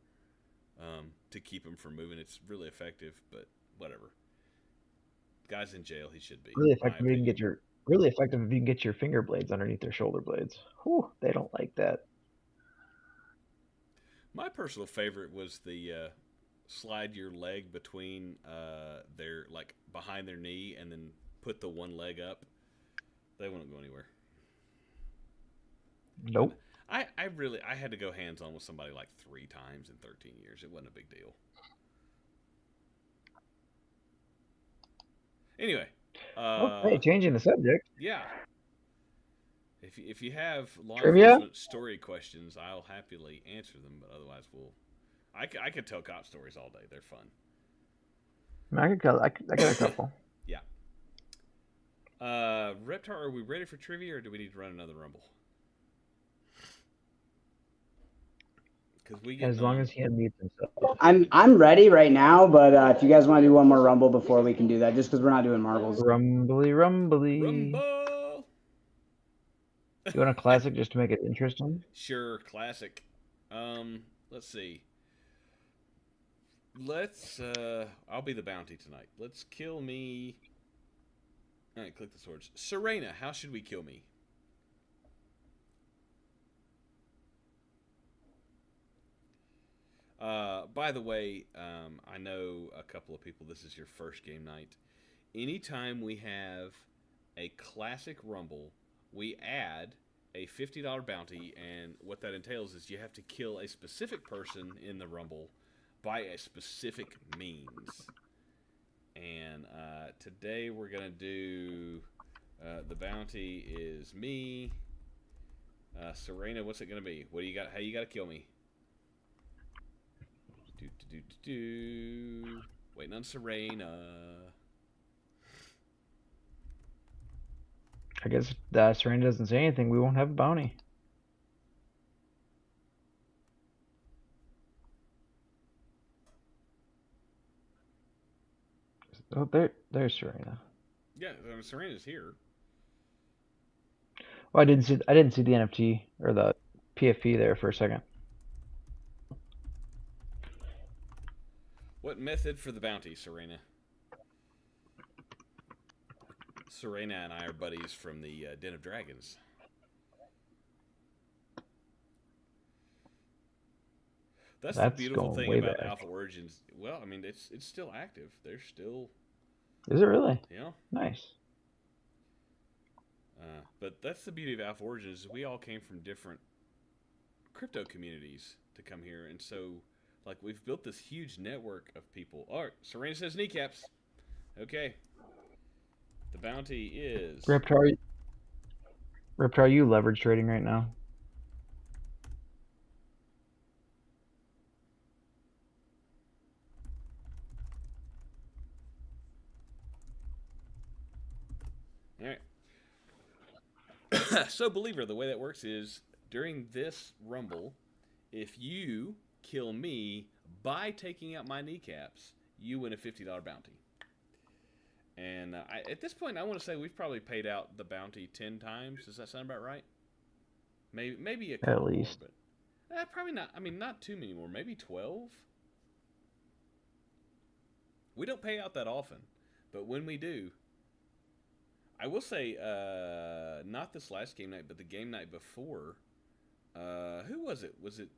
to keep him from moving. It's really effective, but whatever. Guy's in jail. He should be. Really effective. Really effective if you can get your finger blades underneath their shoulder blades. Whew, they don't like that. My personal favorite was the slide your leg between their behind their knee and then put the one leg up. They wouldn't go anywhere. Nope. I had to go hands on with somebody 3 times in 13 years. It wasn't a big deal. Anyway. Okay, changing the subject. Yeah. If you have law Trivia? enforcement story questions, I'll happily answer them. But otherwise, I could tell cop stories all day. They're fun. I got a couple. Yeah. Reptar, are we ready for trivia, or do we need to run another rumble? As long as he unmutes himself. I'm ready right now, but if you guys want to do one more rumble before we can do that, just because we're not doing marbles. Rumbly. Rumble. You want a classic just to make it interesting? Sure, classic. Let's see. I'll be the bounty tonight. Let's kill me. All right, click the swords. Serena, how should we kill me? By the way, I know a couple of people, this is your first game night. Anytime we have a classic Rumble, we add a $50 bounty, and what that entails is you have to kill a specific person in the Rumble by a specific means. And today we're going to do the bounty is me. Serena, what's it going to be? What do you got? How you got to kill me? Waiting on Serena. I guess if Serena doesn't say anything, we won't have a bounty. Oh, there's Serena. Yeah, Serena's here. Well, I didn't see the NFT or the PFP there for a second. What method for the bounty, Serena? Serena and I are buddies from the Den of Dragons. That's the beautiful thing about Alpha Origins. Well, I mean, it's still active. They're still. Is it really? Yeah. Nice. But that's the beauty of Alpha Origins. Is we all came from different crypto communities to come here, and so like we've built this huge network of people. All right, Serena says kneecaps. Okay. The bounty is. Reptar, are you leverage trading right now? All right. So, Believer, the way that works is during this Rumble, if you kill me by taking out my kneecaps, you win a $50 bounty. And at this point, I want to say we've probably paid out the bounty 10 times. Does that sound about right? Maybe a couple at least. more, but probably not. I mean, not too many more. Maybe 12. We don't pay out that often, but when we do, I will say, not this last game night, but the game night before. Who was it? Was it?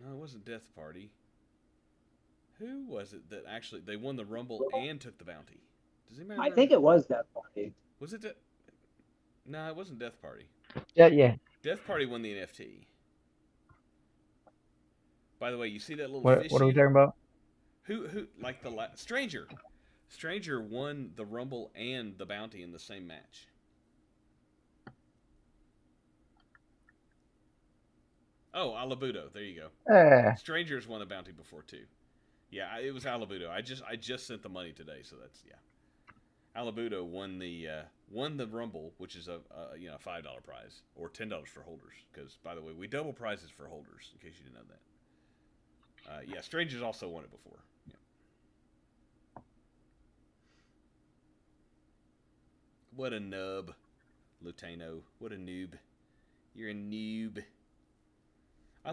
No, it wasn't Death Party. Who was it that actually they won the Rumble and took the bounty? Does anybody remember? I think it was Death Party. Was it? No, it wasn't Death Party. Yeah. Death Party won the NFT. By the way, you see that little What are we talking about? Who like the Stranger? Stranger won the Rumble and the bounty in the same match. Oh, Alabudo. There you go. Strangers won the bounty before too. Yeah, it was Alabudo. I just sent the money today, so that's Alabudo won the Rumble, which is a $5 prize or $10 for holders. Because by the way, we double prizes for holders in case you didn't know that. Strangers also won it before. Yeah. What a nub, Lutano. What a noob. You're a noob.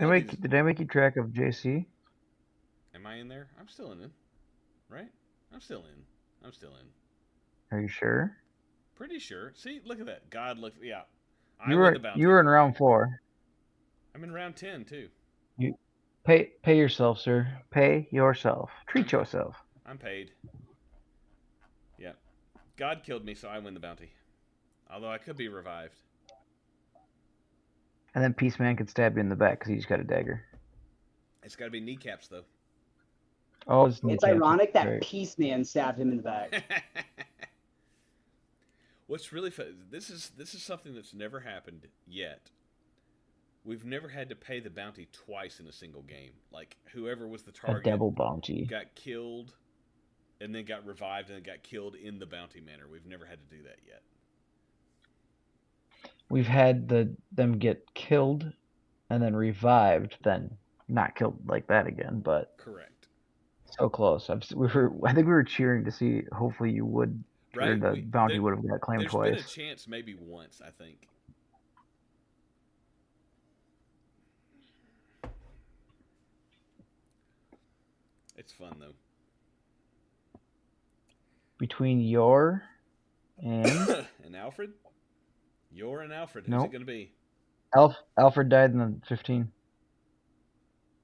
Did I make you track of JC? Am I in there? I'm still in. Right? I'm still in. Are you sure? Pretty sure. See, look at that. God, look. Yeah. You were in round 4. I'm in round 10 too. You pay yourself, sir. Pay yourself. Treat yourself. I'm paid. Yeah. God killed me, so I win the bounty. Although I could be revived. And then Peaceman could stab you in the back because he just got a dagger. It's got to be kneecaps, though. Oh, it's ironic that Peaceman stabbed him in the back. What's really fun? This is something that's never happened yet. We've never had to pay the bounty twice in a single game. Like whoever was the target, a double bounty, got killed, and then got revived, and then got killed in the bounty manner. We've never had to do that yet. We've had them get killed, and then revived, then not killed like that again. But correct. So close. I think we were cheering to see. Hopefully, you would. Right. Or the bounty would have got claimed twice. There's been a chance, maybe once. I think. It's fun though. Between Yor and and Alfred, Yor and Alfred. Who's it going to be? Alfred died in the 15.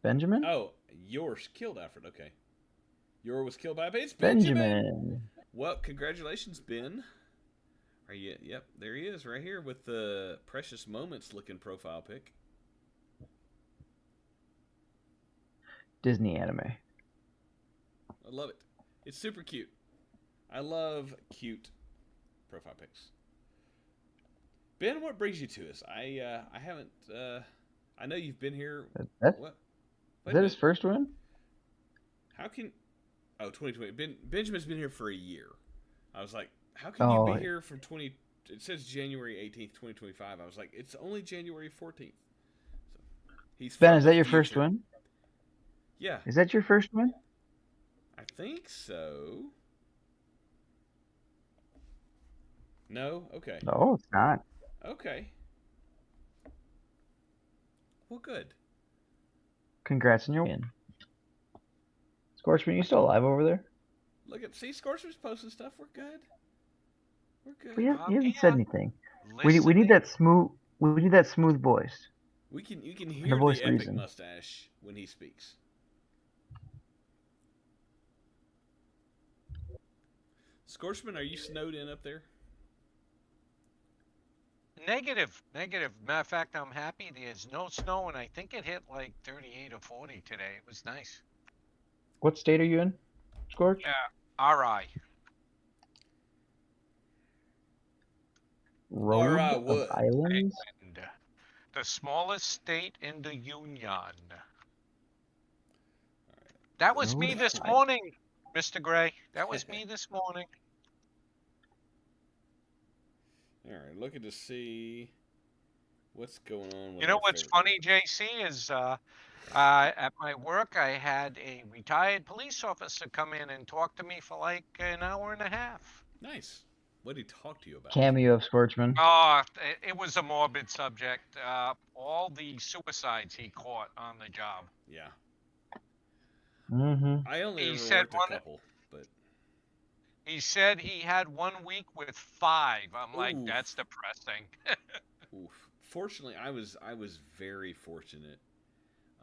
Benjamin? Oh, yours killed Alfred. Okay. Your was killed by it's Benjamin. Benjamin. Well, congratulations, Ben. Are you? Yep, there he is, right here with the Precious Moments looking profile pic. Disney anime. I love it. It's super cute. I love cute profile pics. Ben, what brings you to us? I haven't. I know you've been here. What? Is that his first one? How can? Oh, 2020. Benjamin's been here for a year. I was like, how can you be here from 20? It says January 18th, 2025. I was like, it's only January 14th. So he's Ben, is that your first one? Yeah. Is that your first one? I think so. No? Okay. No, it's not. Okay. Well, good. Congrats on your win. Scorchman, you still alive over there? Look at Scorchman's posting stuff. We're good. We're good. Well, he hasn't said anything. We need that smooth. We need that smooth voice. You can hear the epic mustache when he speaks. Scorchman, are you snowed in up there? Negative. Matter of fact, I'm happy there's no snow, and I think it hit like 38 or 40 today. It was nice. What state are you in, Scorch? RI. Road of Islands? The smallest state in the Union. That was me this morning, Mr. Gray. That was me this morning. All right, looking to see what's going on with you know what's funny, JC, is at my work I had a retired police officer come in and talk to me for like an hour and a half. Nice. What did he talk to you about? Cameo of Scorchman. Oh, it was a morbid subject. All the suicides he caught on the job. Yeah. Mm-hmm. I only worked a couple, but he said he had 1 week with 5. I'm like, Oof. That's depressing. Oof. Fortunately, I was very fortunate.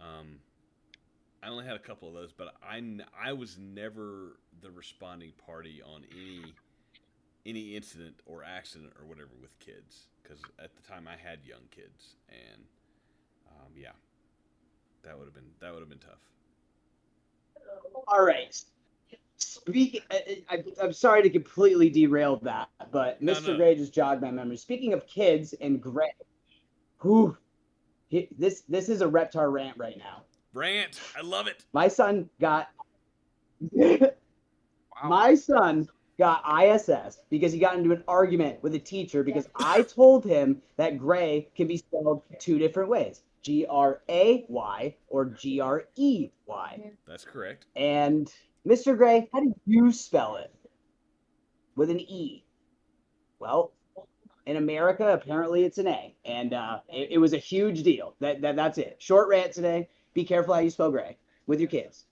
I only had a couple of those, but I was never the responding party on any incident or accident or whatever with kids, because at the time I had young kids, and yeah, that would have been tough. All right. I'm sorry to completely derail that, but Mr. Gray just jogged my memory. Speaking of kids and Gray, this is a Reptar rant right now. Rant, I love it. My son got ISS because he got into an argument with a teacher because I told him that Gray can be spelled 2 different ways. Gray or Grey. That's correct. And Mr. Gray, how do you spell it? With an E. Well, in America, apparently it's an A. And it was a huge deal. That's it. Short rant today. Be careful how you spell Gray with your kids.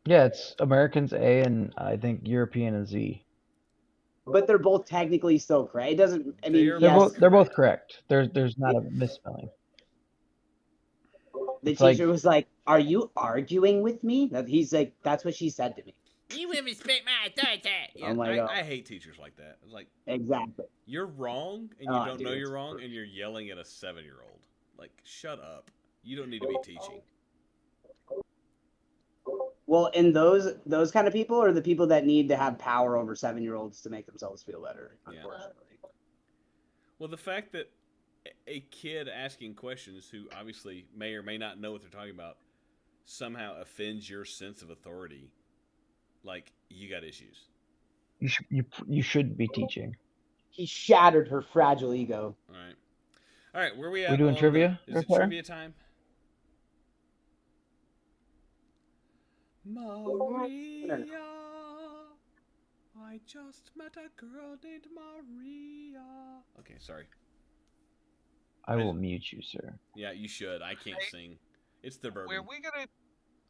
Yeah, it's Americans A and I think European is Z. But they're both technically still correct. It doesn't. I mean, they're both correct. There's not a misspelling. The teacher was like, "Are you arguing with me?" He's like, "That's what she said to me." You will respect my authority. Yeah, I hate teachers like that. Like, exactly. You're wrong, and you don't know you're wrong, and you're yelling at a 7-year-old. Like, shut up. You don't need to be teaching. Well, and those kind of people are the people that need to have power over 7-year-olds to make themselves feel better, unfortunately. Yeah. Well, the fact that a kid asking questions who obviously may or may not know what they're talking about somehow offends your sense of authority, like, you got issues. You shouldn't be teaching. He shattered her fragile ego. All right, where are we at? We're doing trivia? Is it trivia time? Maria, I just met a girl named Maria. Okay, sorry. I will mute you, sir. Yeah, you should. I can't sing. It's the bourbon.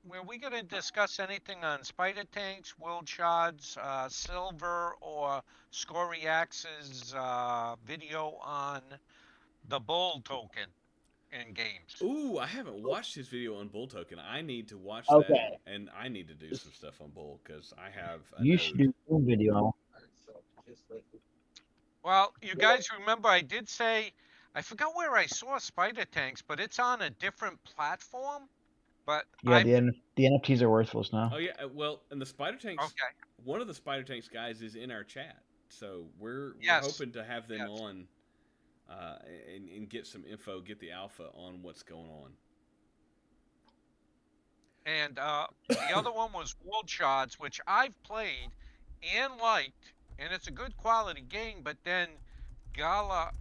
Were we gonna discuss anything on spider tanks, world shards, silver, or Scoriax's video on the bull token? in games. Ooh, I haven't watched his video on Bull Token. I need to watch Okay. that, and I need to do some stuff on Bull because I have a You should node. do a video. Well, you guys remember I did say, I forgot where I saw Spider Tanks, but it's on a different platform. But Yeah, the NFTs are worthless now. Oh yeah, well, and the Spider Tanks. Okay. One of the Spider Tanks guys is in our chat, so we're Yes. hoping to have them Yes. on, and get some info, get the alpha on what's going on. And the other one was World Shards, which I've played and liked, and it's a good quality game. But then Gala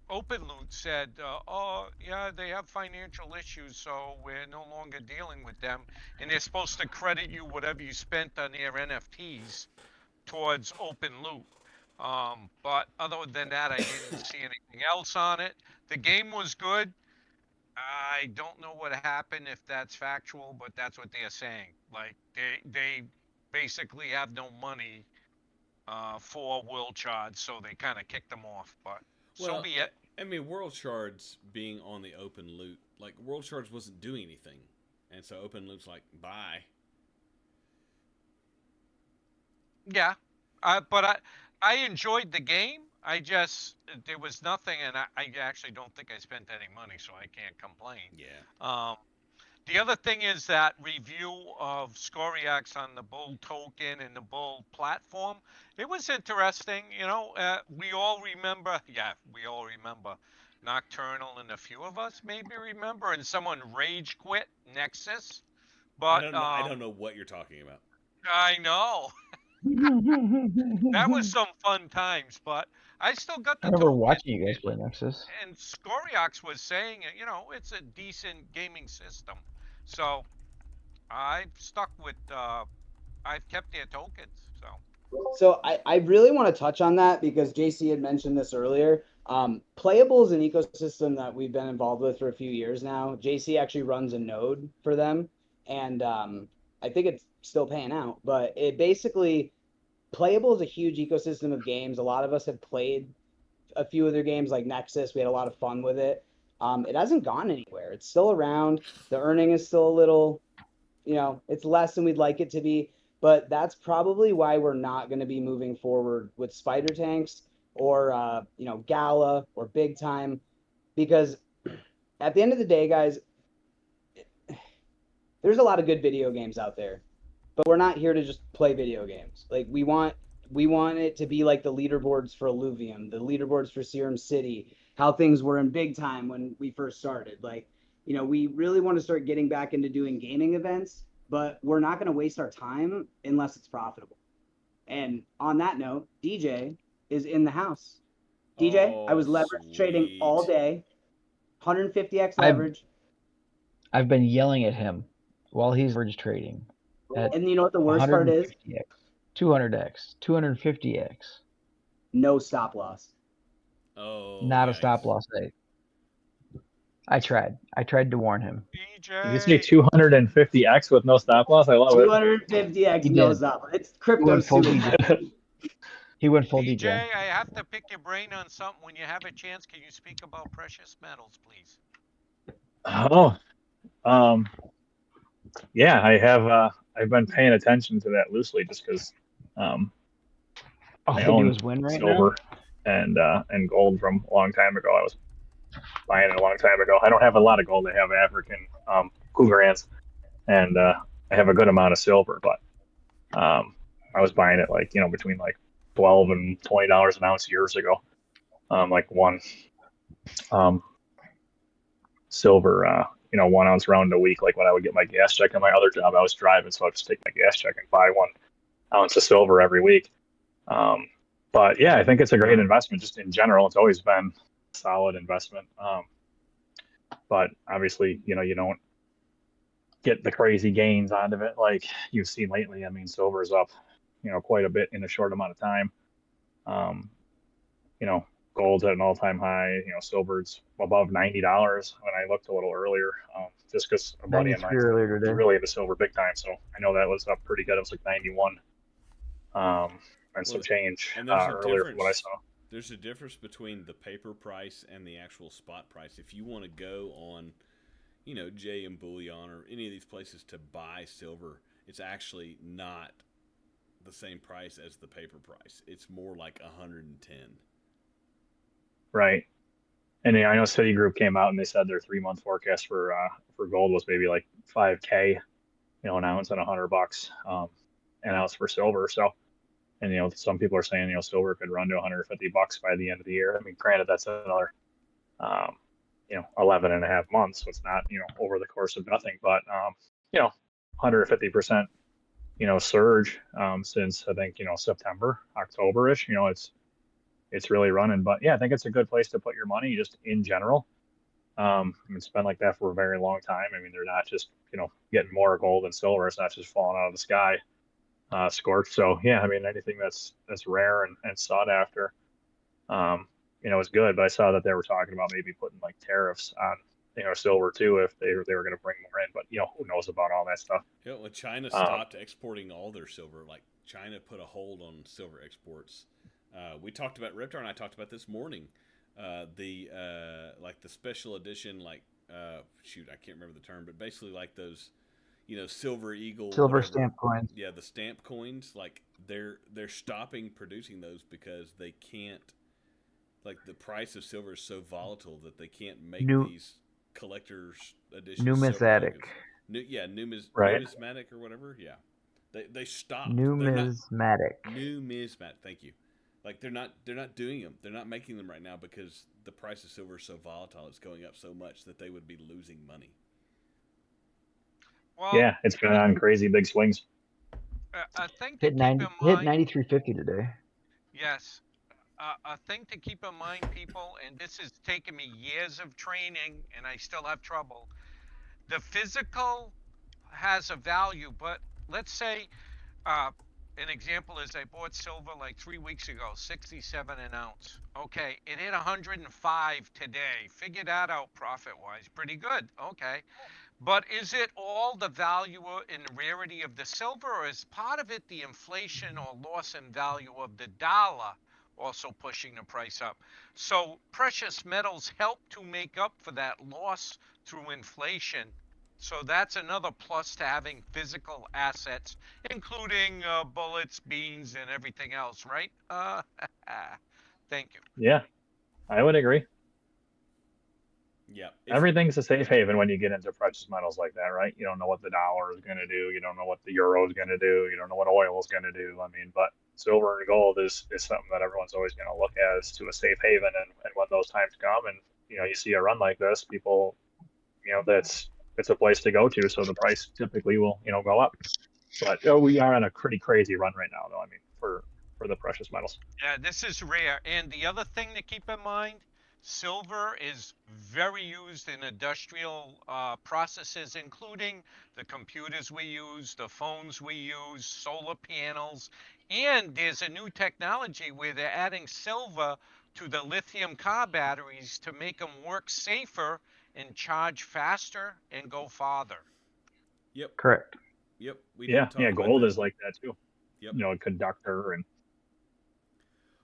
Open Loot said, "Oh yeah, they have financial issues, so we're no longer dealing with them, and they're supposed to credit you whatever you spent on their NFTs towards Open Loot." But other than that, I didn't see anything else on it. The game was good. I don't know what happened, if that's factual, but that's what they're saying. Like they basically have no money for World Shards, so they kind of kicked them off. But so be it. I mean, World Shards being on the Open Loot, like World Shards wasn't doing anything, and so Open Loot's like, bye. Yeah, but I enjoyed the game. There was nothing, and I actually don't think I spent any money, so I can't complain. Yeah. The other thing is that review of Scoriax on the Bull token and the Bull platform. It was interesting. We all remember. Yeah, we all remember. Nocturnal and a few of us maybe remember, and someone rage quit Nexus. But I don't know what you're talking about. I know. That was some fun times, but I still got the I remember token. watching you guys play Nexus. And Scoriax was saying, it's a decent gaming system. So I've stuck with, I've kept their tokens. So I really want to touch on that because JC had mentioned this earlier. Playable is an ecosystem that we've been involved with for a few years now. JC actually runs a node for them, and I think it's still paying out. But it basically, Playable is a huge ecosystem of games. A lot of us have played a few of their games like Nexus. We had a lot of fun with it. It hasn't gone anywhere. It's still around. The earning is still a little, it's less than we'd like it to be. But that's probably why we're not going to be moving forward with Spider Tanks or, Gala or Big Time. Because at the end of the day, guys, there's a lot of good video games out there. But we're not here to just play video games. Like, we want it to be like the leaderboards for Illuvium, the leaderboards for Serum City, how things were in Big Time when we first started. Like, we really want to start getting back into doing gaming events, but we're not going to waste our time unless it's profitable. And on that note, DJ is in the house. DJ, I was leverage trading all day, 150x leverage. I've been yelling at him while he's leverage trading. And you know what the worst part is? 200x, 250x. No stop loss. Oh. Not a stop loss. I tried to warn him. DJ. Did you say 250x with no stop loss? I love 250x no stop loss. It's crypto suicide. He went full DJ, DJ. I have to pick your brain on something. When you have a chance, can you speak about precious metals, please? Oh, yeah, I have. I've been paying attention to that loosely just because I own silver and gold from a long time ago. I was buying it a long time ago. I don't have a lot of gold. I have African Krugerrands, and I have a good amount of silver. But I was buying it between $12 and $20 an ounce years ago. Like one silver 1 ounce round a week, like when I would get my gas check on my other job. I was driving, so I'd just take my gas check and buy 1 ounce of silver every week. But yeah, I think it's a great investment. Just in general, it's always been a solid investment. But obviously, you don't get the crazy gains out of it like you've seen lately. I mean, silver's up, quite a bit in a short amount of time. Gold's at an all-time high. Silver's above $90 when I looked a little earlier, just because a buddy of mine is really into silver big time. So I know that was up pretty good. It was like 91 and some change earlier from what I saw. There's a difference between the paper price and the actual spot price. If you want to go on, JM Bullion or any of these places to buy silver, it's actually not the same price as the paper price. It's more like 110. Right. And I know Citigroup came out and they said their 3-month forecast for gold was maybe like 5K, an ounce and $100 an ounce for silver. So, and some people are saying silver could run to $150 by the end of the year. I mean, granted that's another 11 and a half months, so it's not over the course of nothing, but 150% surge since I think September, October-ish. It's really running. But yeah, I think it's a good place to put your money just in general. It's been like that for a very long time. I mean, they're not just getting more gold and silver. It's not just falling out of the sky, scorched. So yeah, I mean, anything that's rare and sought after, is good. But I saw that they were talking about maybe putting like tariffs on silver too if they were going to bring more in. But who knows about all that stuff? When China stopped exporting all their silver, like China put a hold on silver exports. We talked about Reptar, and I talked about this morning. The special edition, I can't remember the term, but basically like those, Silver Eagle, silver whatever. stamp coins. Yeah, the stamp coins. Like they're stopping producing those because they can't. Like the price of silver is so volatile that they can't make these collector's edition numismatic. Numismatic or whatever. Yeah, they stopped. Numismatic. Numismatic. Thank you. Like they're not doing them. They're not making them right now because the price of silver is so volatile. It's going up so much that they would be losing money. Well, yeah, it's been on crazy big swings. A thing to Hit keep in mind. Hit 93.50 today. Yes. A thing to keep in mind, people, and this has taken me years of training, and I still have trouble. The physical has a value, but let's say an example is I bought silver like 3 weeks ago, 67 an ounce. Okay, it hit 105 today. Figure that out profit-wise. Pretty good. Okay. But is it all the value and rarity of the silver, or is part of it the inflation or loss in value of the dollar also pushing the price up? So precious metals help to make up for that loss through inflation. So that's another plus to having physical assets, including bullets, beans, and everything else, right? Thank you. Yeah, I would agree. Yeah. Everything's a safe haven when you get into precious metals like that, right? You don't know what the dollar is going to do. You don't know what the euro is going to do. You don't know what oil is going to do. I mean, but silver and gold is something that everyone's always going to look at as to a safe haven. And when those times come and, you see a run like this, people, it's a place to go to. So the price typically will, go up. But we are on a pretty crazy run right now, though. I mean, for the precious metals. Yeah, this is rare. And the other thing to keep in mind, silver is very used in industrial processes, including the computers we use, the phones we use, solar panels, and there's a new technology where they're adding silver to the lithium car batteries to make them work safer and charge faster and go farther. Yep. Correct. Yep. Gold is like that too. Yep. A conductor and.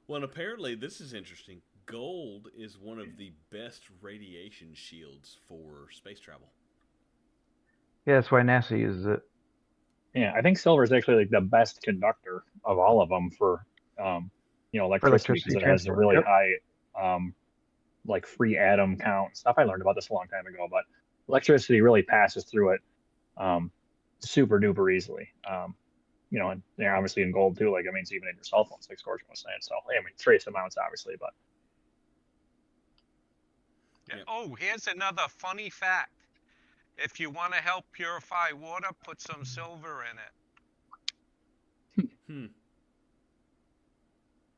Well, and apparently this is interesting. Gold is one of the best radiation shields for space travel. Yeah, that's why NASA uses it. Yeah, I think silver is actually like the best conductor of all of them for, electricity because it has a really high, like free atom count stuff. I learned about this a long time ago, but electricity really passes through it, super duper easily. And they're obviously in gold too. Like, I mean, it's even in your cell phones, like Scorpion was saying. So, I mean, trace amounts, obviously, but. Yeah. Oh, here's another funny fact. If you want to help purify water, put some silver in it.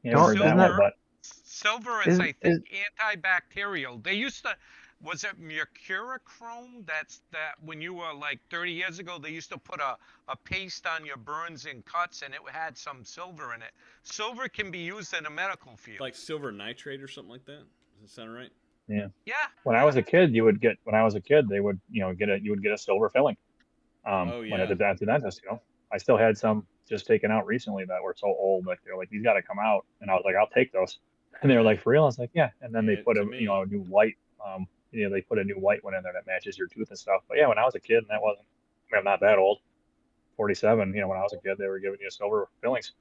Yeah, silver is, I think, antibacterial. They used to, was it mercurochrome? That when you were like 30 years ago, they used to put a paste on your burns and cuts, and it had some silver in it. Silver can be used in a medical field. Like silver nitrate or something like that? Does that sound right? Yeah. Yeah. When I was a kid, they would, they would, you would get a silver filling. When at the dentist, I still had some just taken out recently that were so old that they're like, these got to come out. And I was like, I'll take those. And they were like, for real? I was like, yeah. And then they put to a me. a new white they put a new white one in there that matches your tooth and stuff. But yeah, when I was a kid, and that wasn't, I mean, I'm not that old, 47. When I was a kid, they were giving you silver fillings.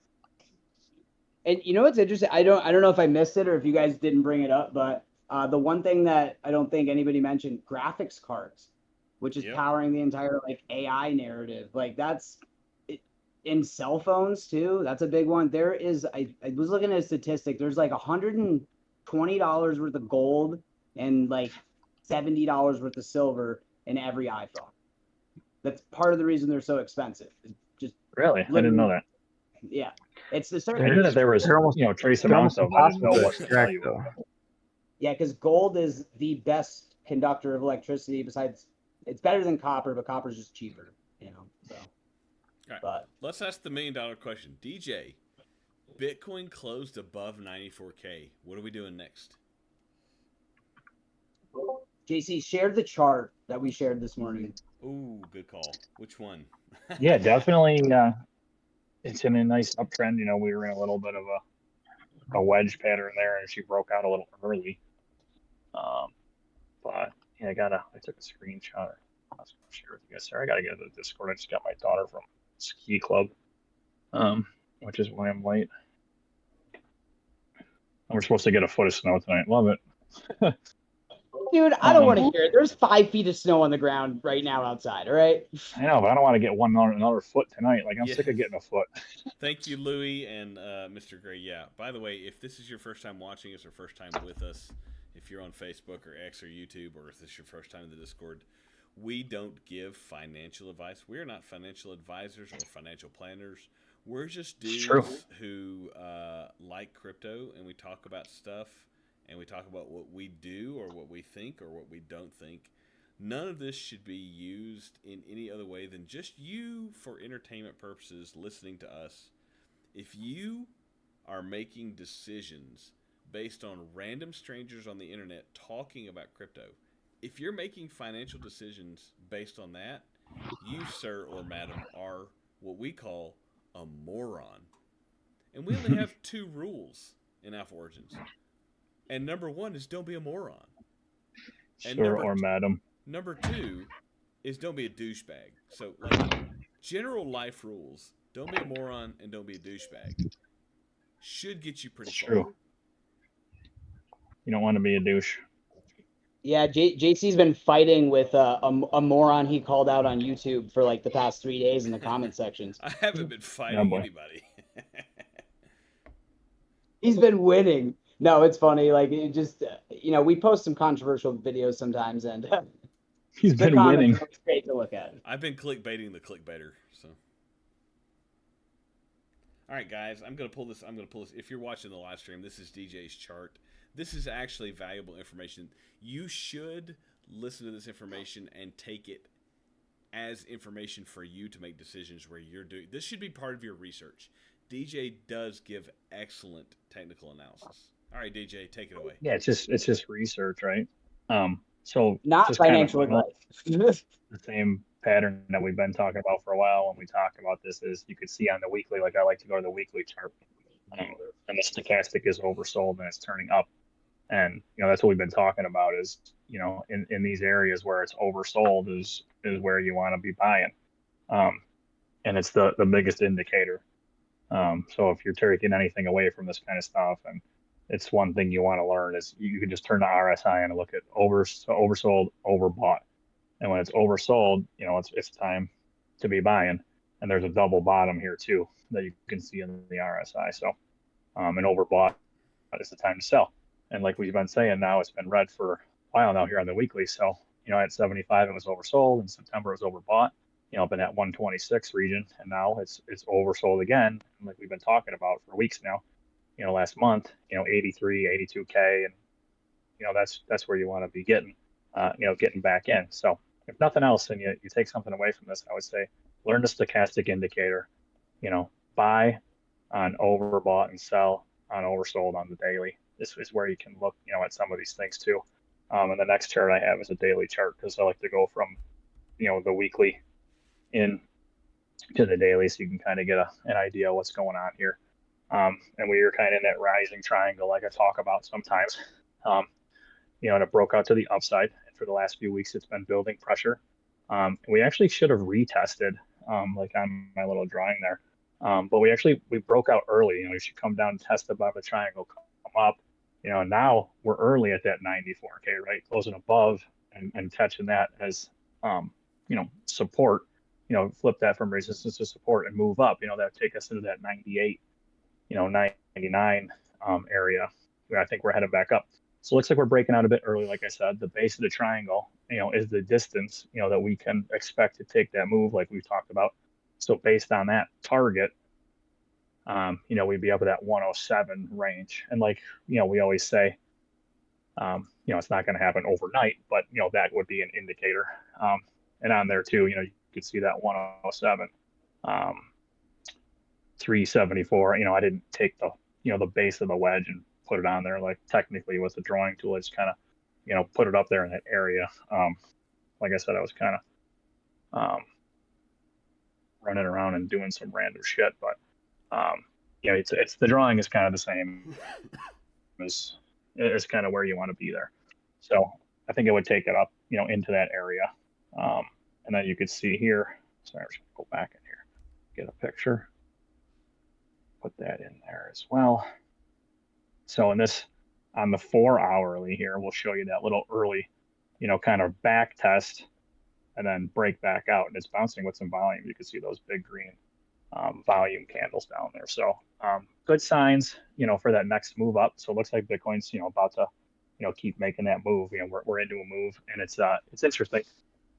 And you know what's interesting? I don't know if I missed it or if you guys didn't bring it up, but the one thing that I don't think anybody mentioned, graphics cards, which is powering the entire like AI narrative. Like that's in cell phones too. That's a big one. There is I was looking at a statistic. There's like $120 worth of gold and like $70 worth of silver in every iPhone. That's part of the reason they're so expensive. Just really, I didn't know that. Yeah, it's the I knew that there was trace amounts of. I didn't know what the value was. Yeah, because gold is the best conductor of electricity. Besides, it's better than copper, but copper's just cheaper. So. All right. But let's ask the $1 million question, DJ. Bitcoin closed above 94K. What are we doing next? JC shared the chart that we shared this morning. Ooh, good call. Which one? Yeah, definitely. It's in a nice uptrend. We were in a little bit of a wedge pattern there, and she broke out a little early. But yeah, I took a screenshot. I was going to share with you guys. Sorry, I got to get to the Discord. I just got my daughter from ski club, which is why I'm late. And we're supposed to get a foot of snow tonight. Love it. Dude, I don't want to hear it. There's 5 feet of snow on the ground right now outside, all right? I know, but I don't want to get another foot tonight. Like, I'm sick of getting a foot. Thank you, Louie and Mr. Gray. Yeah, by the way, if this is your first time watching us or first time with us, if you're on Facebook or X or YouTube, or if this is your first time in the Discord, we don't give financial advice. We are not financial advisors or financial planners. We're just dudes who like crypto, and we talk about stuff. And we talk about what we do or what we think or what we don't think. None of this should be used in any other way than just you for entertainment purposes listening to us. If you are making decisions based on random strangers on the internet talking about crypto, if you're making financial decisions based on that, you, sir or madam, are what we call a moron. And we only have 2 rules in Alpha Origins. And number 1 is don't be a moron. And Sir or madam. Number 2 is don't be a douchebag. So, like, general life rules: don't be a moron and don't be a douchebag. Should get you pretty far. True. You don't want to be a douche. Yeah, JC's been fighting with a moron he called out on YouTube for like the past 3 days in the comment sections. I haven't been fighting anybody. He's been winning. No, it's funny. Like, it just, we post some controversial videos sometimes, and he's been winning. It's great to look at. I've been clickbaiting the clickbaiter. So, all right, guys, I'm gonna pull this. If you're watching the live stream, this is DJ's chart. This is actually valuable information. You should listen to this information and take it as information for you to make decisions where you're doing. This should be part of your research. DJ does give excellent technical analysis. All right, DJ, take it away. Yeah, it's just research, right? So not financial advice. The same pattern that we've been talking about for a while when we talk about this is you can see on the weekly, like I like to go to the weekly chart, and the stochastic is oversold and it's turning up, and that's what we've been talking about is in these areas where it's oversold is where you want to be buying, and it's the biggest indicator. So if you're taking anything away from this kind of stuff, and it's one thing you want to learn is you can just turn the RSI and look at oversold, overbought. And when it's oversold, it's time to be buying. And there's a double bottom here too that you can see in the RSI. So, and overbought is the time to sell. And like we've been saying now, it's been red for a while now here on the weekly. So, at 75, it was oversold. In September, it was overbought. Up in that 126 region, and now it's oversold again, like we've been talking about for weeks now. Last month, 83, 82K, and that's where you want to be getting back in. So if nothing else, and you take something away from this, I would say learn the stochastic indicator. Buy on overbought and sell on oversold on the daily. This is where you can look, at some of these things too. And the next chart I have is a daily chart because I like to go from, the weekly in to the daily so you can kind of get an idea of what's going on here. And we were kind of in that rising triangle, like I talk about sometimes. And it broke out to the upside. And for the last few weeks, it's been building pressure. We actually should have retested, like on my little drawing there. But we broke out early. You should come down and test above the triangle, come up. And now we're early at that 94K, right? Closing above and catching that as, support. Flip that from resistance to support and move up. That would take us into that 98, 99 area. I think we're headed back up. So it looks like we're breaking out a bit early. Like I said, the base of the triangle, is the distance, that we can expect to take that move, like we've talked about. So based on that target, we'd be up at that 107 range. And like, we always say, it's not going to happen overnight, but, that would be an indicator. And on there too, you could see that 107, 374. I didn't take the, the base of the wedge and put it on there. Like technically with the drawing tool, I just kind of, put it up there in that area. Like I said, I was kind of running around and doing some random shit, but it's the drawing is kind of the same as kind of where you want to be there. So I think it would take it up, into that area. And then you could see here, sorry, I'm just gonna go back in here, get a picture, put that in there as well. So in this, on the 4 hourly here, we'll show you that little early, kind of back test and then break back out. And it's bouncing with some volume. You can see those big green volume candles down there. So good signs, for that next move up. So it looks like Bitcoin's, about to, keep making that move. We're into a move, and it's interesting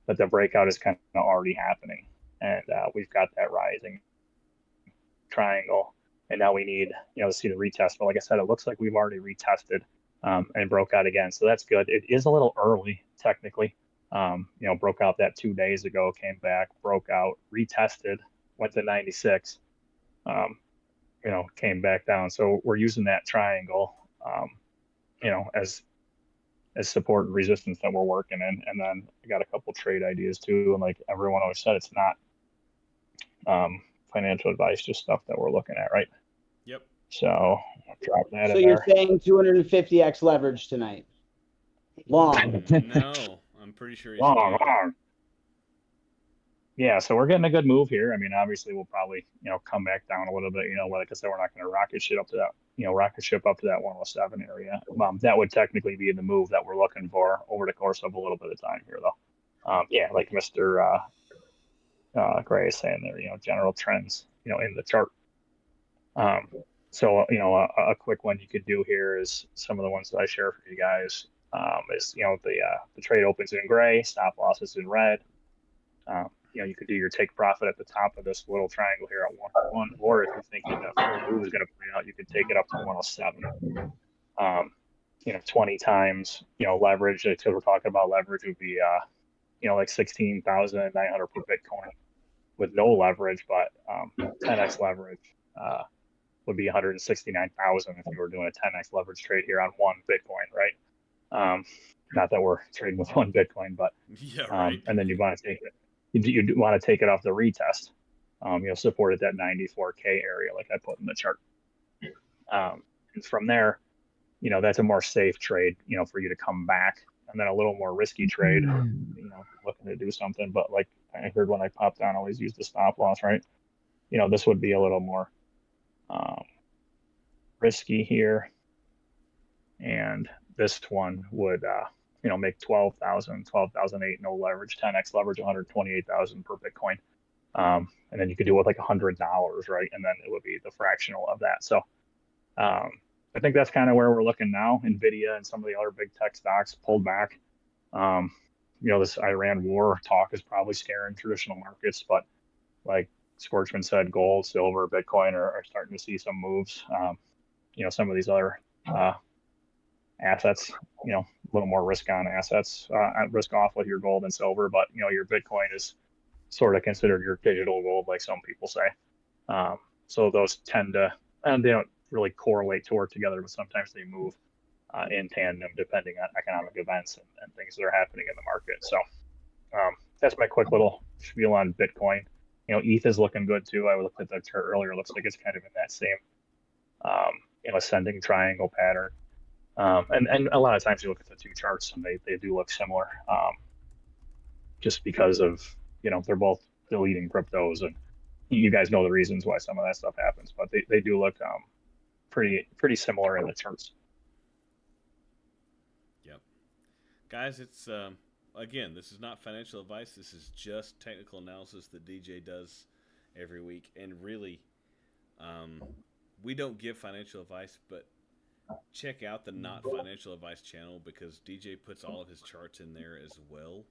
that the breakout is kind of already happening. And we've got that rising triangle. And now we need, to see the retest. But like I said, it looks like we've already retested and broke out again. So that's good. It is a little early, technically. Broke out that 2 days ago, came back, broke out, retested, went to 96, came back down. So we're using that triangle, as support and resistance that we're working in. And then I got a couple trade ideas too. And like everyone always said, it's not financial advice, just stuff that we're looking at, right? Yep. So I'll drop that So in you're there. saying 250x leverage tonight? Long. No, I'm pretty sure he's long. Yeah, so we're getting a good move here. I mean, obviously we'll probably, come back down a little bit, like I said, we're not going to rocket ship up to that 107 area. That would technically be the move that we're looking for over the course of a little bit of time here, though. Yeah, like Mr. Gray is saying there, general trends, in the chart. So, a quick one you could do here is some of the ones that I share for you guys. Is the trade opens in gray, stop losses in red. You could do your take profit at the top of this little triangle here at 101, or if you're thinking the full move is going to play out, you could take it up to 107. 20 times, leverage. Because we're talking about leverage would be, like 16,900 per Bitcoin with no leverage, but 10x leverage would be 169,000 if you were doing a 10x leverage trade here on one Bitcoin, right? Not that we're trading with one Bitcoin, but yeah, right. And then you want to take it. You want to take it off the retest. Support at that 94K area, like I put in the chart. And from there, that's a more safe trade, for you to come back, and then a little more risky trade, looking to do something. But like I heard when I popped down, always use the stop loss, right? This would be a little more risky here, and this one would make 12,008 no leverage, 10x leverage, 128,000 per Bitcoin. And then you could do it with like $100, right? And then it would be the fractional of that. So I think that's kind of where we're looking now. Nvidia and some of the other big tech stocks pulled back. This Iran war talk is probably scaring traditional markets, but like Sportsman said, gold, silver, Bitcoin are starting to see some moves. Some of these other assets, a little more risk on assets, risk off with your gold and silver, but your Bitcoin is sort of considered your digital gold, like some people say. So those tend to, and they don't really correlate to work together, but sometimes they move in tandem depending on economic events and things that are happening in the market. So that's my quick little spiel on Bitcoin. ETH is looking good too. I looked at that chart earlier. It looks like it's kind of in that same ascending triangle pattern. And a lot of times you look at the two charts and they do look similar, just because of, they're both deleting cryptos, and you guys know the reasons why some of that stuff happens, but they do look pretty similar in the charts. Yep. Guys, it's again, this is not financial advice. This is just technical analysis that DJ does every week. And really, we don't give financial advice, but check out the Not Financial Advice channel, because DJ puts all of his charts in there as well.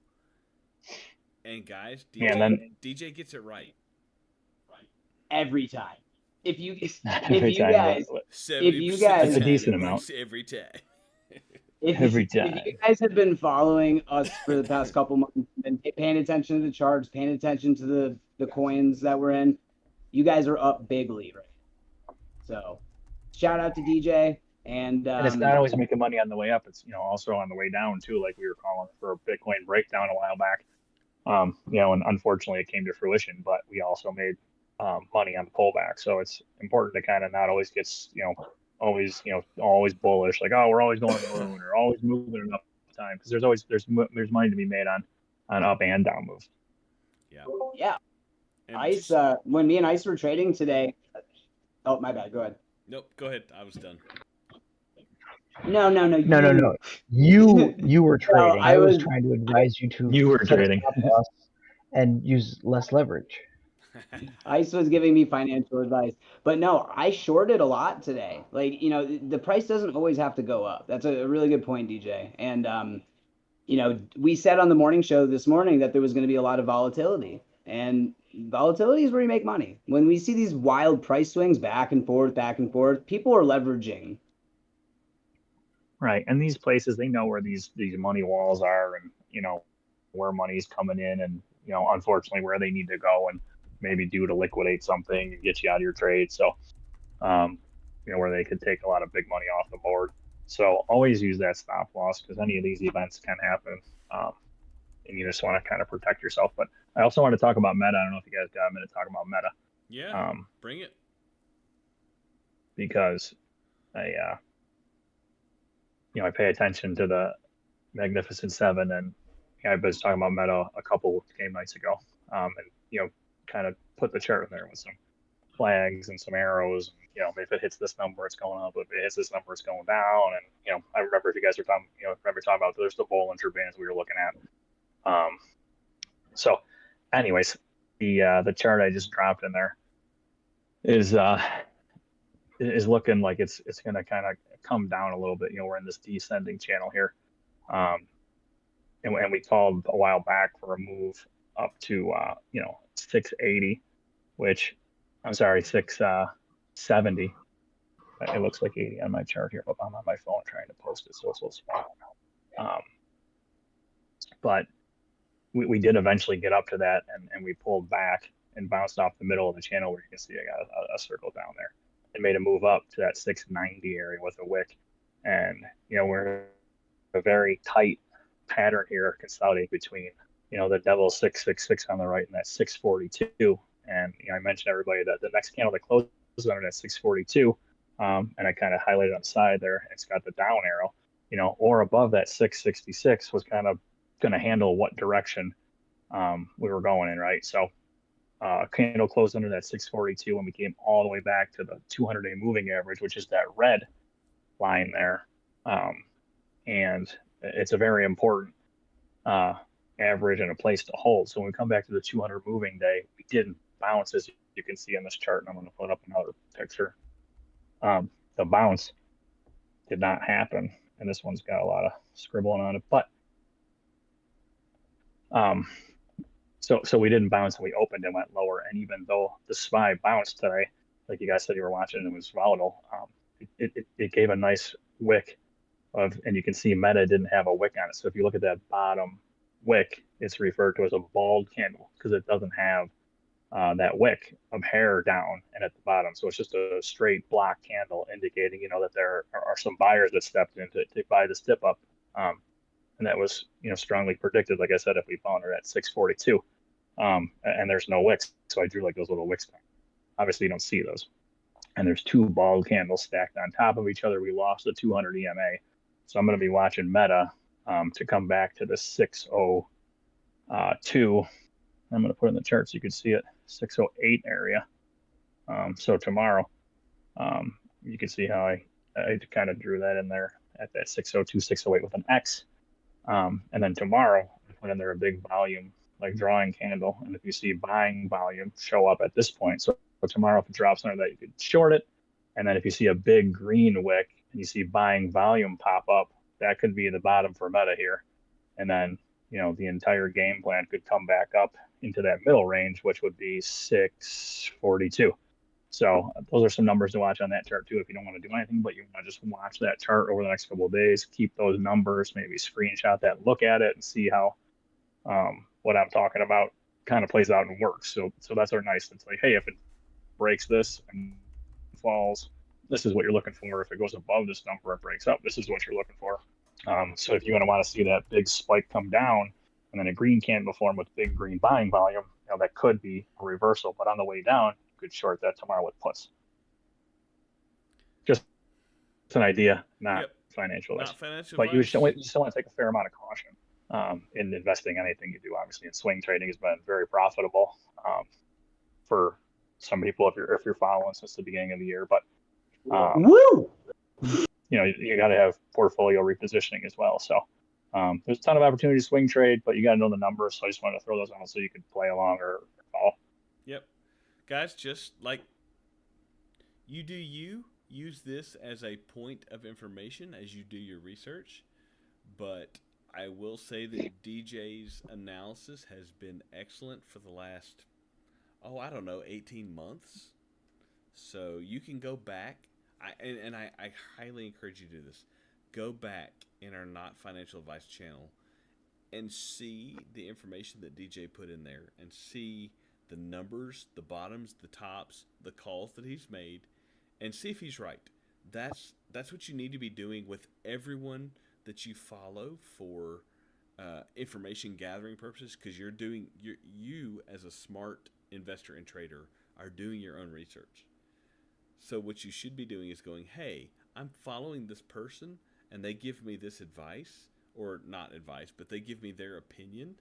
And guys, DJ gets it right every time. If you every if you time, guys it's a decent amount every time. every time. If you guys have been following us for the past couple months and paying attention to the charts, paying attention to the coins that we're in, you guys are up bigly right now. So shout out to DJ. And it's not always making money on the way up. It's also on the way down too, like we were calling for a Bitcoin breakdown a while back. And unfortunately it came to fruition, but we also made money on the pullback. So it's important to kind of not always get always bullish, like, oh, we're always going to the moon or always moving it up time, because there's money to be made on up and down moves. Yeah. Ice, when me and Ice were trading today. Oh, my bad. Go ahead. Nope. Go ahead. I was done. No. You were trading. I was trying to advise you to. You were trading and use less leverage. Ice was giving me financial advice, but no, I shorted a lot today. Like, the price doesn't always have to go up. That's a really good point, DJ. And we said on the morning show this morning that there was going to be a lot of volatility, and volatility is where you make money. When we see these wild price swings back and forth, people are leveraging. Right, and these places, they know where these money walls are, and where money's coming in, and unfortunately where they need to go and maybe do to liquidate something and get you out of your trade. So where they could take a lot of big money off the board. So always use that stop loss, because any of these events can happen, and you just want to kind of protect yourself. But I also want to talk about Meta. I don't know if you guys got a minute to talk about Meta. Yeah, bring it. Because I pay attention to the Magnificent Seven, and I was talking about Meta a couple game nights ago, and kind of put the chart in there with some flags and some arrows. If it hits this number, it's going up. If it hits this number, it's going down. And I remember, if you guys were talking, talking about, there's the Bollinger Bands we were looking at. So, anyways, the chart I just dropped in there is looking like it's going to kind of come down a little bit. We're in this descending channel here, and we called a while back for a move up to 680, which, I'm sorry, 670. It looks like 80 on my chart here, but I'm on my phone trying to post it, so it's a little small. But we did eventually get up to that, and we pulled back and bounced off the middle of the channel, where you can see I got a circle down there, and made a move up to that 690 area with a wick. And we're a very tight pattern here, consolidating between the devil 666 on the right and that 642. And I mentioned everybody that the next candle that closes under that 642, and I kind of highlighted on the side there, it's got the down arrow, or above that 666 was kind of going to handle what direction we were going in, right? So candle closed under that 642, and we came all the way back to the 200-day moving average, which is that red line there. And it's a very important average and a place to hold. So when we come back to the 200 moving day, we didn't bounce, as you can see in this chart, and I'm going to put up another picture. The bounce did not happen, and this one's got a lot of scribbling on it, but so we didn't bounce, and we opened and went lower. And even though the SPY bounced today, like you guys said you were watching, and it was volatile, it gave a nice wick of, and you can see Meta didn't have a wick on it. So if you look at that bottom wick, it's referred to as a bald candle, because it doesn't have that wick of hair down and at the bottom. So it's just a straight block candle, indicating that there are some buyers that stepped in to buy this dip up, and that was strongly predicted. Like I said, if we found her at 642, and there's no wicks, so I drew like those little wicks back. Obviously you don't see those, and there's 2 bald candles stacked on top of each other. We lost the 200 EMA. So I'm going to be watching Meta to come back to the 602. I'm going to put in the chart so you can see it, 608 area. So tomorrow, you can see how I kind of drew that in there at that 602, 608 with an X. And then tomorrow, I put in there a big volume, like drawing candle. And if you see buying volume show up at this point, so tomorrow if it drops under that, you could short it. And then if you see a big green wick and you see buying volume pop up, that could be the bottom for Meta here. And then, the entire game plan could come back up into that middle range, which would be 642. So those are some numbers to watch on that chart too. If you don't want to do anything, but you want to just watch that chart over the next couple of days, keep those numbers, maybe screenshot that, look at it, and see how what I'm talking about kind of plays out and works. So that's our nice. It's like, hey, if it breaks this and falls, this is what you're looking for. If it goes above this number and breaks up, this is what you're looking for. So if you want to see that big spike come down and then a green candle form with big green buying volume, that could be a reversal. But on the way down, you could short that tomorrow with puts. Just an idea, not financial advice. Not financial but advice. You still want to take a fair amount of caution in investing anything you do. Obviously, in swing trading has been very profitable for some people if you're following since the beginning of the year. But woo! You got to have portfolio repositioning as well. So there's a ton of opportunity to swing trade, but you got to know the numbers. So I just wanted to throw those out so you could play along or follow. Yep. Guys, just like you do, use this as a point of information as you do your research. But I will say that DJ's analysis has been excellent for the last, 18 months. So you can go back. I highly encourage you to do this. Go back in our Not Financial Advice channel and see the information that DJ put in there and see the numbers, the bottoms, the tops, the calls that he's made, and see if he's right. That's what you need to be doing with everyone that you follow for information gathering purposes, because you as a smart investor and trader are doing your own research. So what you should be doing is going, hey, I'm following this person and they give me this advice, or not advice, but they give me their opinion.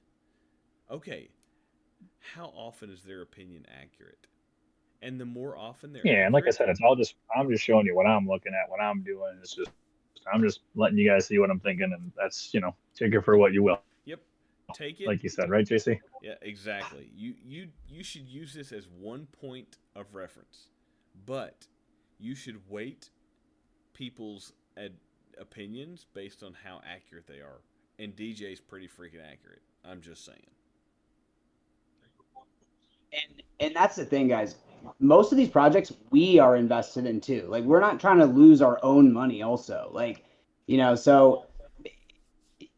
Okay, how often is their opinion accurate? And the more often they're accurate, and like I said, I'm just showing you what I'm looking at, what I'm doing. I'm just letting you guys see what I'm thinking, and that's take it for what you will. Yep, take it. Like you said, right, JC? Yeah, exactly. You should use this as one point of reference, but you should weight people's opinions based on how accurate they are. And DJ's pretty freaking accurate. I'm just saying. And that's the thing, guys. Most of these projects we are invested in too. Like, we're not trying to lose our own money also. Like, so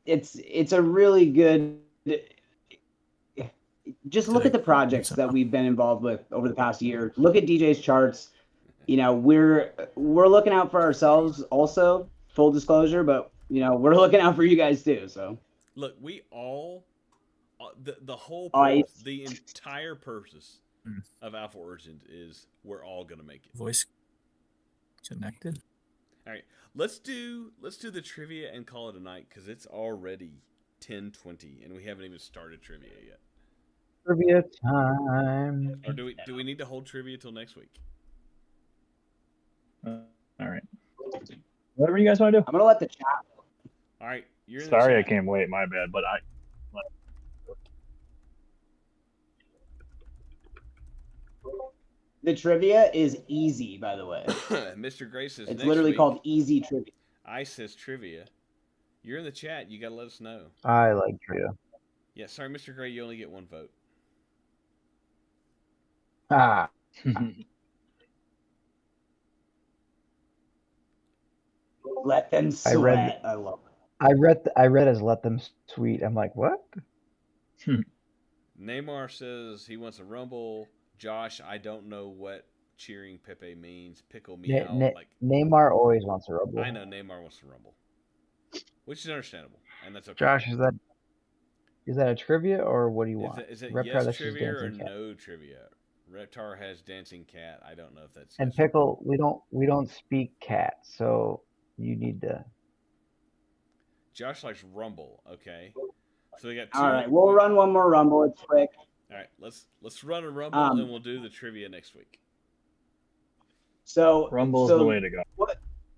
it's a really good, just look at the projects that we've been involved with over the past year. Look at DJ's charts. We're looking out for ourselves also, full disclosure, but we're looking out for you guys too. So look, we all the whole purpose, the entire purpose of Alpha Origins is we're all gonna make it. Voice connected. All right, let's do the trivia and call it a night, because it's already 10:20 and we haven't even started trivia yet. Trivia time. Or do we need to hold trivia till next week? All right. Whatever you guys want to do. I'm gonna let the chat. All right, you're in Sorry the I chat. came late. My bad, but The trivia is easy, by the way. Mr. Gray says It's next literally week, called easy trivia. I says trivia. You're in the chat. You got to let us know. I like trivia. Yeah, sorry, Mr. Gray. You only get one vote. Ah. Let them sweat. I love it. I read as let them sweet. I'm like, what? Neymar says he wants a rumble. Josh, I don't know what cheering Pepe means. Pickle me out. Like Neymar always wants a rumble. I know Neymar wants a rumble, which is understandable, and that's okay. Josh, is that a trivia or what do you want? Is it Reptar, yes trivia or no trivia? Reptar has dancing cat. I don't know if that's And Pickle, we don't speak cat, so you need to. Josh likes Rumble. Okay, so we got two. All right, we'll run one more Rumble. It's quick. All right, let's run a Rumble and we'll do the trivia next week. So Rumble's the way to go.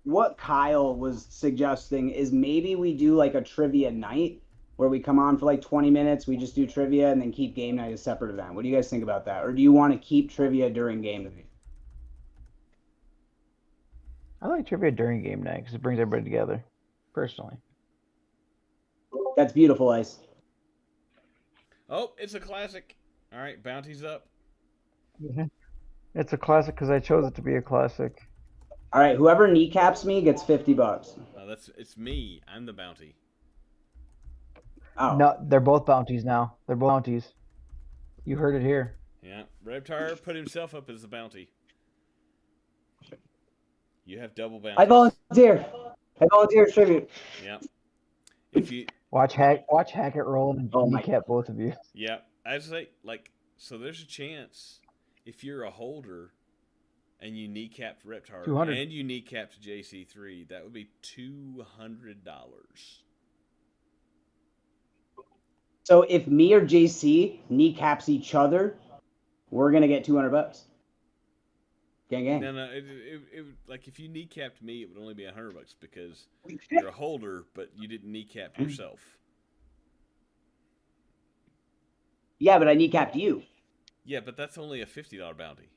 What Kyle was suggesting is maybe we do like a trivia night where we come on for like 20 minutes, we just do trivia and then keep game night a separate event. What do you guys think about that? Or do you want to keep trivia during game night? I like trivia during game night because it brings everybody together. Personally. That's beautiful, Ice. Oh, it's a classic. All right, bounty's up. It's a classic because I chose it to be a classic. All right, whoever kneecaps me gets $50. It's me. I'm the bounty. Oh. No, they're both bounties now. They're both bounties. You heard it here. Yeah, Reptar put himself up as the bounty. You have double bounties. I volunteer tribute. Yeah. If you watch Hackett roll and kneecap both of you. Yeah, I say so. There's a chance if you're a holder and you kneecapped Reptar 200. and you kneecapped JC3, that would be $200. So if me or JC kneecaps each other, we're gonna get $200. Gang gang. No, it like if you kneecapped me, it would only be $100 because you're a holder, but you didn't kneecap yourself. Yeah, but I kneecapped you. Yeah, but that's only a $50 bounty.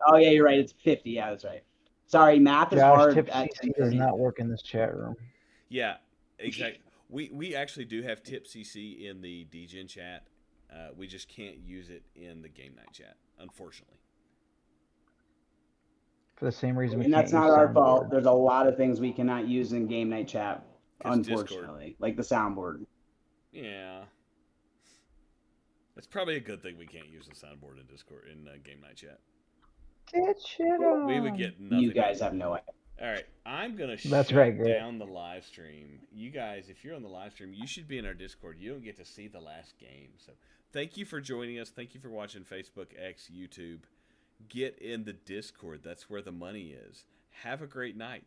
Oh yeah, you're right. It's 50. Yeah, that's right. Sorry, math is hard. Tip CC does not work in this chat room. Yeah, exactly. We actually do have Tip CC in the Degen chat. We just can't use it in the game night chat, unfortunately. For the same reason, and that's not our fault. There's a lot of things we cannot use in game night chat, unfortunately, like the soundboard. Yeah, that's probably a good thing we can't use the soundboard in Discord in game night chat. Get shit on. We would get nothing. You guys have no idea. All right, I'm gonna shut down the live stream. You guys, if you're on the live stream, you should be in our Discord. You don't get to see the last game. So thank you for joining us. Thank you for watching Facebook, X, YouTube. Get in the Discord. That's where the money is. Have a great night.